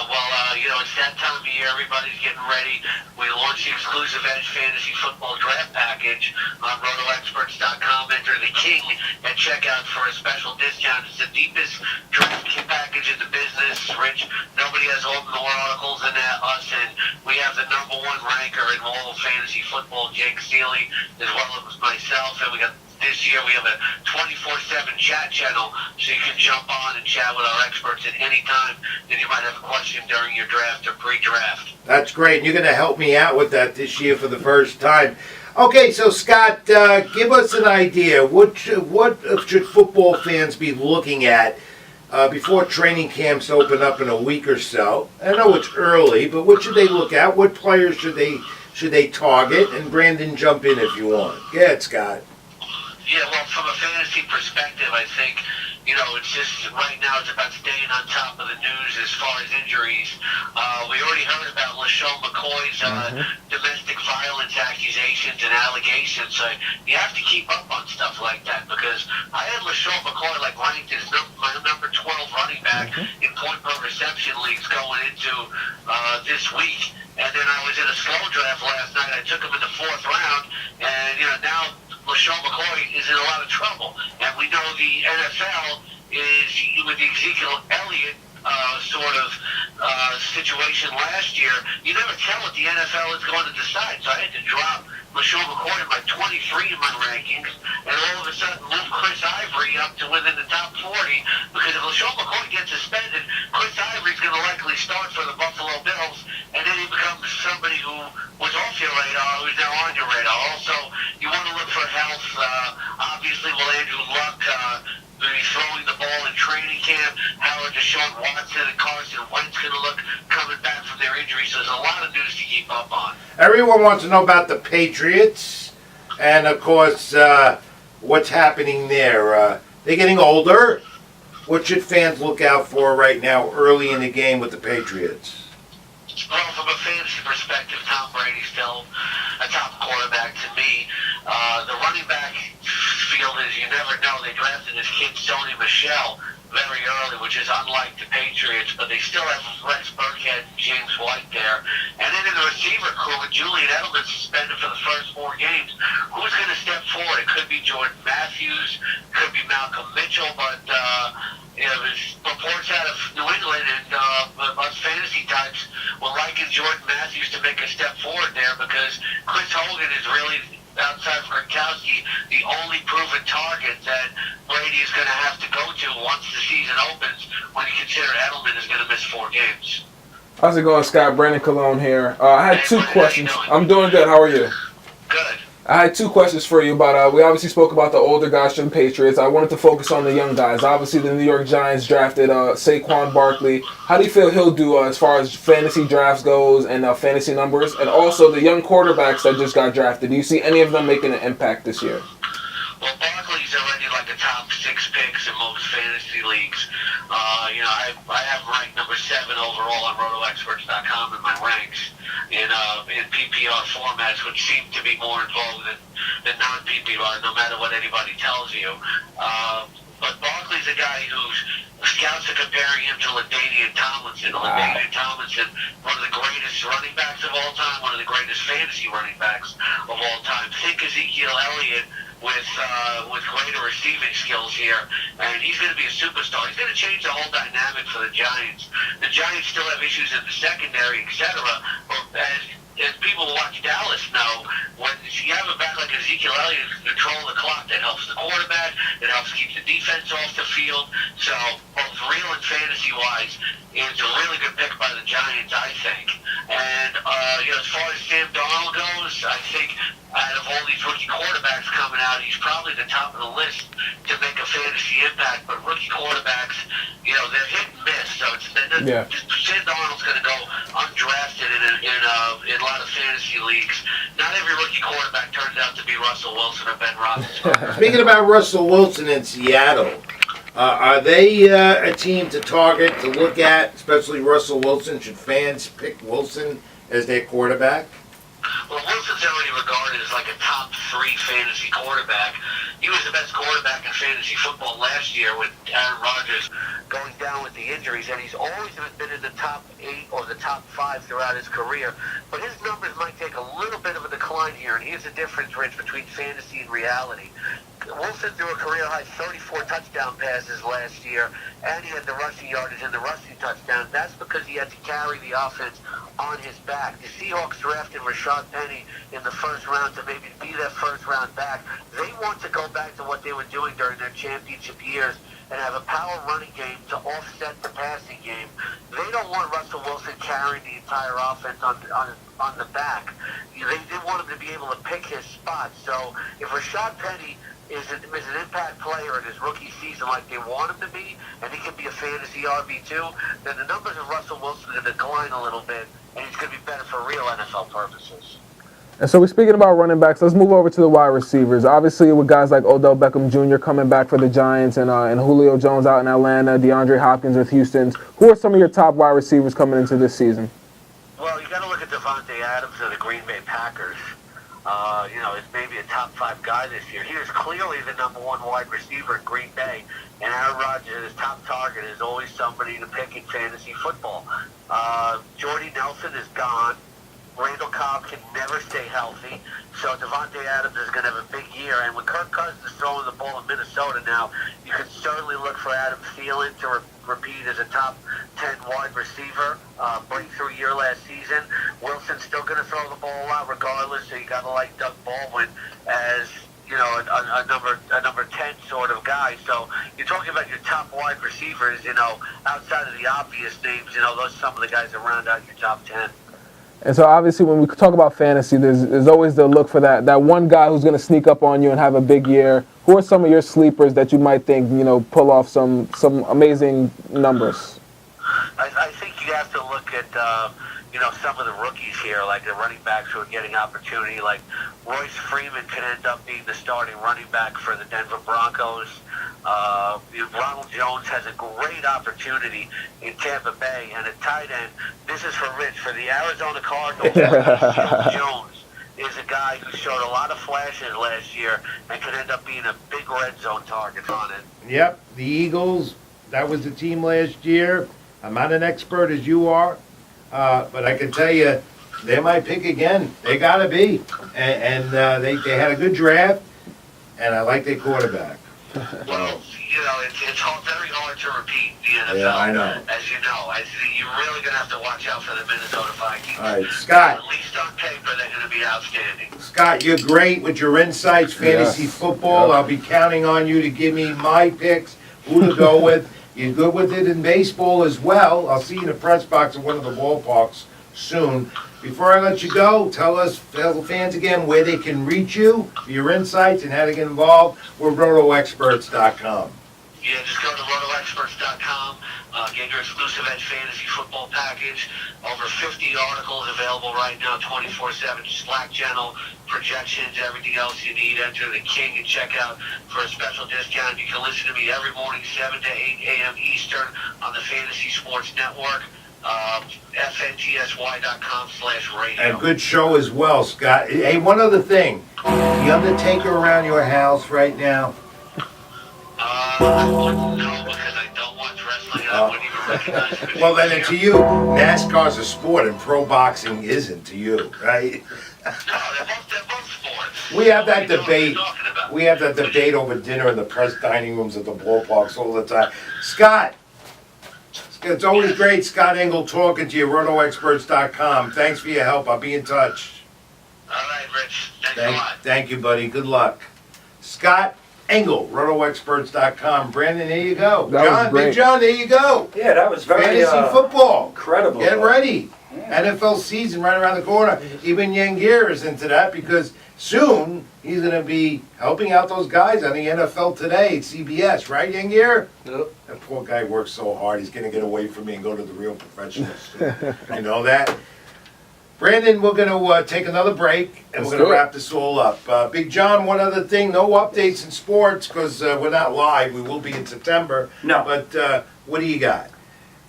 well, it's that time of year. Everybody's getting ready. We launched the exclusive Edge Fantasy Football Draft Package on RotoExperts.com. Enter the King at checkout for a special discount. It's the deepest draft package in the business, Rich. Nobody has all more articles than us, and we have the #1 ranker in all of fantasy football, Jake Seeley, as well as myself, and we got this year we have a 24/7 chat channel, so you can jump on and chat with our experts at any time that you might have a question during your draft or pre-draft. That's great. And you're going to help me out with that this year for the first time. Okay, so Scott, give us an idea. What should football fans be looking at before training camps open up in a week or so? I know it's early, but what should they look at? What players should they target? And Brandon, jump in if you want. Go ahead, Scott. Yeah, well, from a fantasy perspective, I think, it's just right now it's about staying on top of the news as far as injuries. We already heard about LaShawn McCoy's domestic violence accusations and allegations, so you have to keep up on stuff like that because I had LaShawn McCoy ranked as my number 12 running back in point per reception leagues going into this week. And then I was in a slow draft last night. I took him in the 4th round, and now LaShawn McCoy is in a lot of trouble. And we know the NFL is, with the Ezekiel Elliott situation last year, you never tell what the NFL is going to decide. So I had to drop LaShawn McCoy in my 23 in my rankings, and all of a sudden move Chris Ivory up to within the top 40, because if LaShawn McCoy gets suspended, Chris Ivory's going to likely start for the Buffalo Bills, and then he becomes somebody who was off your radar, who's now on your radar. Also, you want to look for health. Obviously, will Andrew Luck be throwing the ball in training camp? How are Deshaun Watson and Carson Wentz going to look coming back from their injuries? So there's a lot of news to keep up on. Everyone wants to know about the Patriots, and of course, what's happening there. They're getting older. What should fans look out for right now, early in the game with the Patriots? Well, from a fantasy perspective, Tom Brady's still a top quarterback his kid Sony Michel very early, which is unlike the Patriots, but they still have Rex Burkhead and James White there. And then in the receiver crew with Julian Edelman suspended for the first 4 games, who's going to step forward? It could be Jordan Matthews, could be Malcolm Mitchell, but there's reports out of New England and us fantasy types will liken Jordan Matthews to make a step forward there because Chris Hogan is really, outside of Gronkowski, the only proven target that Brady is going to have to go to once the season opens when you consider Edelman is going to miss 4 games. How's it going, Scott? Brandon Cologne here. I had 2 questions. I'm doing good. How are you? Good. I had 2 questions for you about, we obviously spoke about the older guys from the Patriots. I wanted to focus on the young guys. Obviously, the New York Giants drafted Saquon Barkley. How do you feel he'll do as far as fantasy drafts goes and fantasy numbers? And also the young quarterbacks that just got drafted. Do you see any of them making an impact this year? Well, Barkley's already like a top 6 picks in most fantasy leagues. I have him ranked number 7 overall on RotoExperts.com in my ranks in PPR formats, which seem to be more involved than non-PPR, no matter what anybody tells you. But Barkley's a guy who's scouts are comparing him to LaDainian Tomlinson. Wow. LaDainian Tomlinson, one of the greatest running backs of all time, one of the greatest fantasy running backs of all time. Think Ezekiel Elliott with greater receiving skills here, and he's going to be a superstar. He's going to change the whole dynamic for the Giants. The Giants still have issues in the secondary, etc. But as people who watch Dallas know, when you have a back like Ezekiel Elliott who can control the clock, that helps the quarterback, it helps keep the defense off the field. So both real and fantasy-wise, it's a really good pick by the Giants, I think. And as far as Sam Darnold goes, I think out of all these rookie quarterbacks coming out, he's probably the top of the list to make a fantasy impact. But rookie quarterbacks, they're hit and miss. So Sam Darnold's going to go undrafted in a lot of fantasy leagues. Not every rookie quarterback turns out to be Russell Wilson or Ben Roethlisberger. Speaking about Russell Wilson in Seattle, are they a team to target, to look at, especially Russell Wilson? Should fans pick Wilson as their quarterback? Well, Wilson's already regarded as like a top 3 fantasy quarterback. He was the best quarterback in fantasy football last year with Aaron Rodgers going down with the injuries, and he's always been in the top 8 or the top 5 throughout his career. But his numbers might take a little bit of a decline here, and here's the difference, Rich, between fantasy and reality. Wilson threw a career-high 34 touchdown passes last year, and he had the rushing yardage and the rushing touchdowns. That's because he had to carry the offense on his back. The Seahawks drafted Rashad Penny in the first round to maybe be their first-round back. They want to go back to what they were doing during their championship years and have a power running game to offset the passing game. They don't want Russell Wilson carrying the entire offense on the back. They want him to be able to pick his spots. So if Rashad Penny is an impact player in his rookie season like they want him to be, and he can be a fantasy RB2, then the numbers of Russell Wilson are going to decline a little bit, and he's going to be better for real NFL purposes. And so we're speaking about running backs. Let's move over to the wide receivers. Obviously, with guys like Odell Beckham Jr. coming back for the Giants and Julio Jones out in Atlanta, DeAndre Hopkins with Houston, who are some of your top wide receivers coming into this season? Well, you got to look at Devontae Adams of the Green Bay Packers. Is maybe a top 5 guy this year. He is clearly the number 1 wide receiver in Green Bay, and Aaron Rodgers, his top target, is always somebody to pick in fantasy football. Jordy Nelson is gone. Randall Cobb can never stay healthy, so Devontae Adams is going to have a big year. And with Kirk Cousins throwing the ball in Minnesota now, you can certainly look for Adam Thielen to repeat as a top 10 wide receiver. Breakthrough year last season. Wilson's still going to throw the ball a lot regardless, so you got to like Doug Baldwin as a number 10 sort of guy. So you're talking about your top wide receivers, outside of the obvious names, those are some of the guys that round out your top 10. And so obviously when we talk about fantasy, there's always the look for that one guy who's going to sneak up on you and have a big year. Who are some of your sleepers that you might think, pull off some amazing numbers? I think you have to look at, some of the rookies here, like the running backs who are getting opportunity. Like Royce Freeman could end up being the starting running back for the Denver Broncos. Ronald Jones has a great opportunity in Tampa Bay, and at tight end, this is for Rich, for the Arizona Cardinals. Jones is a guy guy who showed a lot of flashes last year and could end up being a big red zone target on it. Yep, the Eagles, that was the team last year. I'm not an expert as you are, but I can tell you, they're my pick again. They got to be. And they had a good draft, and I like their quarterback. Well, you know, it's very hard to repeat the NFL. Yeah, I know. As you know, you're really going to have to watch out for the Minnesota Vikings. All right, Scott. At least on paper, they're going to be outstanding. Scott, you're great with your insights, fantasy football. I'll be counting on you to give me my picks, who to go with. You're good with it in baseball as well. I'll see you in the press box at one of the ballparks soon. Before I let you go, tell the fans again where they can reach you for your insights and how to get involved. We're rotoexperts.com. Yeah, just go to rotoexperts.com, get your exclusive Edge Fantasy Football package. Over 50 articles available right now, 24/7 Slack channel, projections, everything else you need. Enter the King and check out for a special discount. You can listen to me every morning, 7 to 8 a.m. Eastern on the Fantasy Sports Network. FNTSY.com/radio. And good show as well, Scott. Hey, one other thing. The Undertaker around your house right now? I wouldn't know because I don't watch wrestling. I wouldn't even recognize it. Well, then to you, NASCAR's a sport and pro boxing isn't to you, right? No, they're both sports. We have that debate. We have that debate over dinner in the press dining rooms at the ballparks all the time. Scott, it's always great, Scott Engel, talking to you, rotoexperts.com. Thanks for your help. I'll be in touch. All right, Rich. Thanks a lot. Thank you, buddy. Good luck. Scott Engel, rotoexperts.com. Brandon, there you go. That was great. Big John, there you go. Yeah, that was very Fantasy football. incredible. Get ready. NFL season right around the corner. Even Yangir is into that because soon he's going to be helping out those guys on the NFL Today at CBS, right, Yangir? Yep. That poor guy works so hard. He's going to get away from me and go to the real professionals soon. I know that. Brandon, we're going to take another break, and we're going to wrap this all up. Big John, one other thing, no updates in sports because we're not live. We will be in September. No. But what do you got?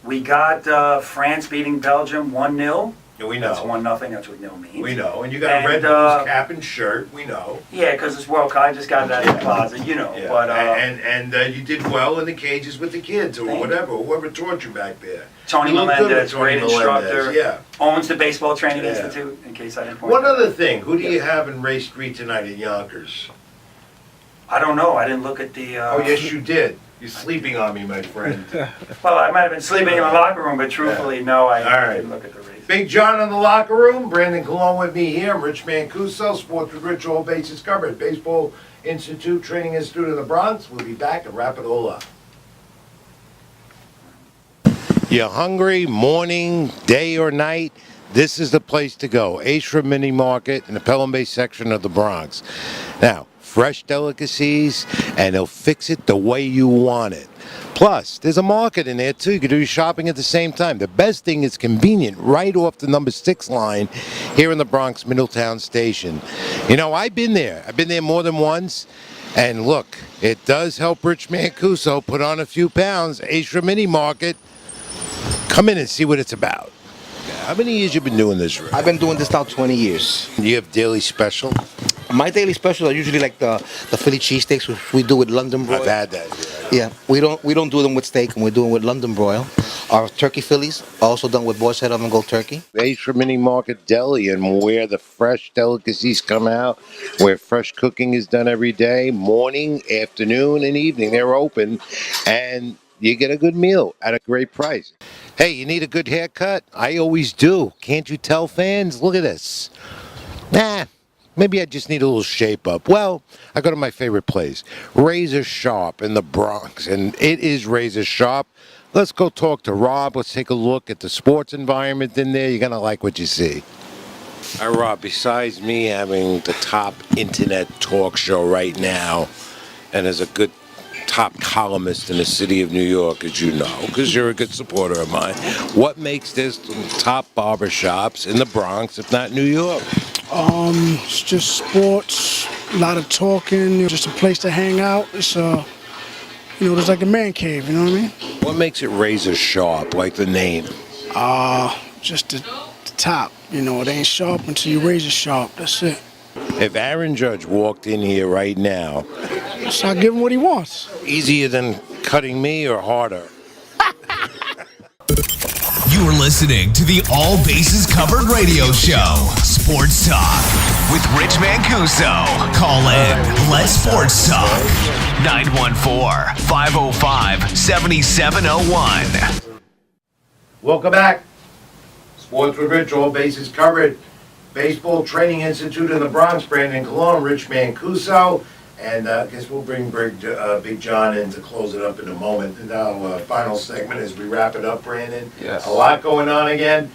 We got France beating Belgium 1-0. Yeah, we know. That's 1-0. That's what nil means. We know. And you got a red cap and shirt. We know. Yeah, because it's World Cup. I just got that in the closet, you know. Yeah. But and you did well in the cages with the kids or whatever. Whoever taught you back there. Tony You look good with Melendez, Tony great Melendez, instructor. Yeah. Owns the Baseball Training Yeah. Institute, in case I didn't point One that out. other thing. Who do you have in race 3 tonight at Yonkers? I don't know. I didn't look at the... Oh, yes, you did. You're sleeping on me, my friend. Well, I might have been sleeping in my locker room, but truthfully, no, I All right. didn't look at the race. Big John in the locker room. Brandon Cologne with me here. I'm Rich Mancuso, Sports with Rich, all bases covered. Baseball Institute, Training Institute in the Bronx. We'll be back and wrap it all up. You're hungry, morning, day or night? This is the place to go. Ashra Mini Market in the Pelham Bay section of the Bronx. Now, fresh delicacies, and they'll fix it the way you want it. Plus, there's a market in there too. You can do your shopping at the same time. The best thing is convenient, right off the number 6 line here in the Bronx Middletown Station. You know, I've been there. I've been there more than once. And look, it does help Rich Mancuso put on a few pounds. Ashra Mini Market. Come in and see what it's about. How many years you been doing this, Rick? I've been doing this now 20 years. Do you have daily special? My daily specials are usually like the Philly cheesesteaks, which we do with London broil. I've had that. Yeah, we don't do them with steak, and we do them with London broil. Our turkey Phillies are also done with boar's head oven gold turkey. Ashra Mini Market Deli, and where the fresh delicacies come out, where fresh cooking is done every day, morning, afternoon, and evening. They're open, and you get a good meal at a great price. Hey, you need a good haircut? I always do. Can't you tell, fans? Look at this. Nah, maybe I just need a little shape up. Well, I go to my favorite place, Razor Sharp in the Bronx, and it is Razor Sharp. Let's go talk to Rob. Let's take a look at the sports environment in there. You're going to like what you see. All right, Rob, besides me having the top internet talk show right now, and as a good top columnist in the city of New York, as you know, because you're a good supporter of mine, what makes this top barbershops in the Bronx, if not New York? It's just sports, a lot of talking, just a place to hang out. It's it's like a man cave, you know what I mean? What makes it Razor Sharp, like the name? Just the top, it ain't sharp until you razor sharp, that's it. If Aaron Judge walked in here right now, Start giving what he wants. easier than cutting me or harder? You're listening to the All Bases Covered radio show, Sports Talk, with Rich Mancuso. Call in, let's Sports Talk, 914-505-7701. Welcome back. Sports with Rich, all bases covered. Baseball Training Institute in the Bronx, Brandon Colon, Rich Mancuso. And I guess we'll bring Big John in to close it up in a moment. And now, final segment as we wrap it up, Brandon. Yes. A lot going on again.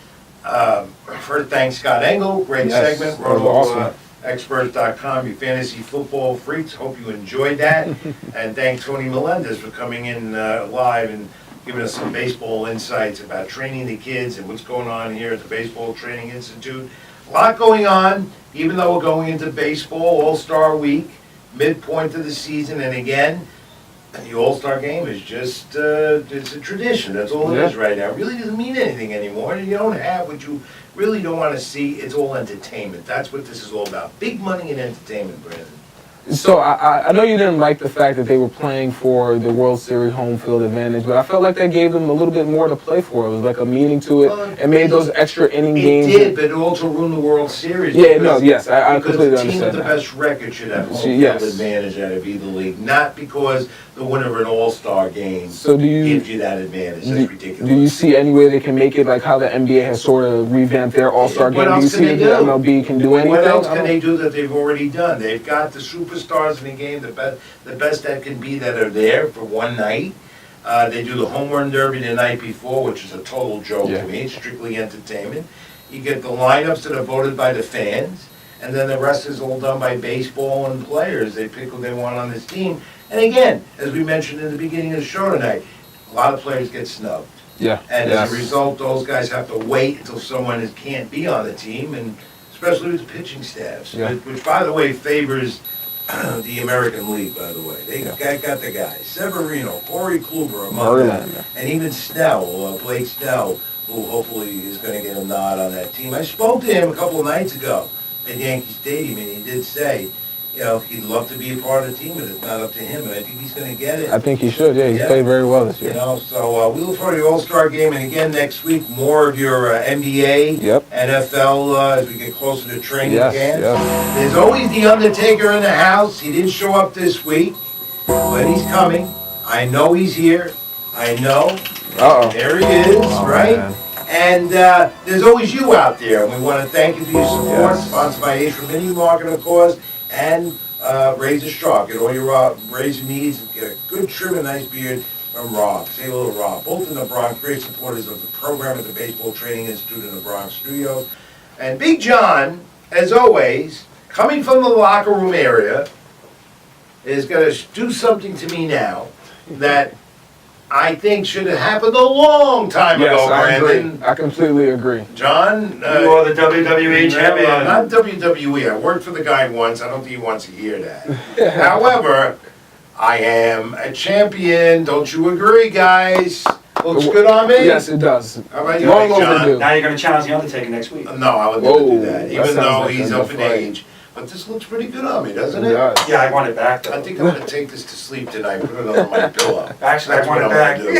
First, thanks Scott Engel. Great segment. That was awesome. Experts.com, you fantasy football freaks. Hope you enjoyed that. And thank Tony Melendez for coming in live and giving us some baseball insights about training the kids and what's going on here at the Baseball Training Institute. A lot going on, even though we're going into baseball All-Star Week, midpoint of the season, and again, the All-Star game is just, it's a tradition. That's all it is right now. It really doesn't mean anything anymore. You don't have what you really don't want to see. It's all entertainment. That's what this is all about. Big money and entertainment, Brandon. So I know you didn't like the fact that they were playing for the World Series home field advantage, but I felt like that gave them a little bit more to play for. It was like a meaning to it, and made those extra inning games. It did, but it also ruined the World Series. Yeah, no, yes, I completely understand. Because the team with the that. best record should have home field advantage out of either league, not because the winner of an All-Star game gives you that advantage. That's ridiculous. Do you see any way they can make it like how the NBA has sort of revamped their All-Star game? Do you see if the MLB can do anything? What else can they do that they've already done? They've got the superstars in the game, the best that can be that are there for one night. They do the home run derby the night before, which is a total joke to me. It's strictly entertainment. You get the lineups that are voted by the fans, and then the rest is all done by baseball and players. They pick who they want on this team. And again, as we mentioned in the beginning of the show tonight, a lot of players get snubbed. Yeah. And as a result, those guys have to wait until someone can't be on the team, and especially with the pitching staffs, which, by the way, favors the American League, by the way. They got the guys. Severino, Corey Kluber among them. And even Snell, Blake Snell, who hopefully is going to get a nod on that team. I spoke to him a couple of nights ago at Yankee Stadium, and he did say, you know, he'd love to be a part of the team, but it's not up to him, and I think he's going to get it. I think he should, he's played very well this year. You know, so we look forward to the All-Star game, and again next week, more of your NBA, NFL, as we get closer to training camp. There's always the Undertaker in the house. He didn't show up this week, but he's coming. I know he's here. I know. There he is, right? Man. And there's always you out there, and we want to thank you for your support, sponsored by Ace Mini Market, of course, and Razor Straw. Get all your razor needs and get a good trim and nice beard from Rob. Say hello to Rob. Both in the Bronx, great supporters of the program at the Baseball Training Institute in the Bronx studios. And Big John, as always, coming from the locker room area, is going to do something to me now that I think should have happened a long time ago, Brandon. Agree. I completely agree. John? You are the WWE champion. Not WWE. I worked for the guy once. I don't think he wants to hear that. However, I am a champion. Don't you agree, guys? Looks good on me? Yes, it does. How about you, John? Now you're going to challenge The Undertaker next week. No, I would never do that, even though he's up in age. But this looks pretty good on me, doesn't it? Yeah, I want it back, though. I think I'm going to take this to sleep tonight, put it under my pillow. Actually, That's I want what it I'm back. gonna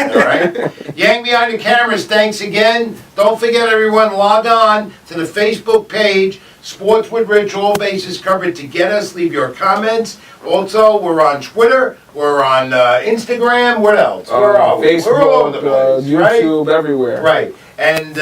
do. All right? Yang behind the cameras, thanks again. Don't forget, everyone, log on to the Facebook page, Sports with Rich, all bases covered, to get us. Leave your comments. Also, we're on Twitter. We're on Instagram. What else? Where are we? Facebook, we're all over the place, YouTube, everywhere. Right. And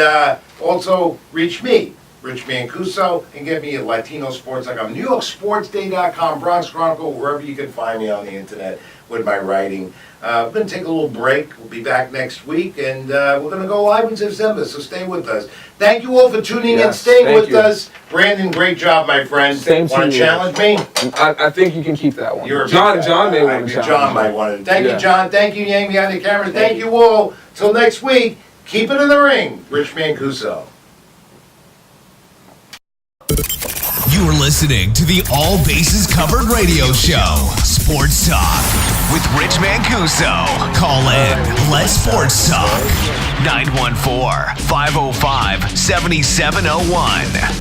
also, reach me, Rich Mancuso, and get me at LatinoSports.com, NewYorkSportsDay.com, Bronx Chronicle, wherever you can find me on the internet with my writing. We're going to take a little break. We'll be back next week, and we're going to go live in September, so stay with us. Thank you all for tuning in, staying with us. Brandon, great job, my friend. Same to you. Want to challenge me? I think you can keep that one. John may want to challenge. John might want to. Thank you, John. Thank you, Yang behind the camera. Thank you all. Till next week, keep it in the ring. Rich Mancuso. You are listening to the All Bases Covered radio show, Sports Talk, with Rich Mancuso. Call in, let's Sports Talk, 914-505-7701.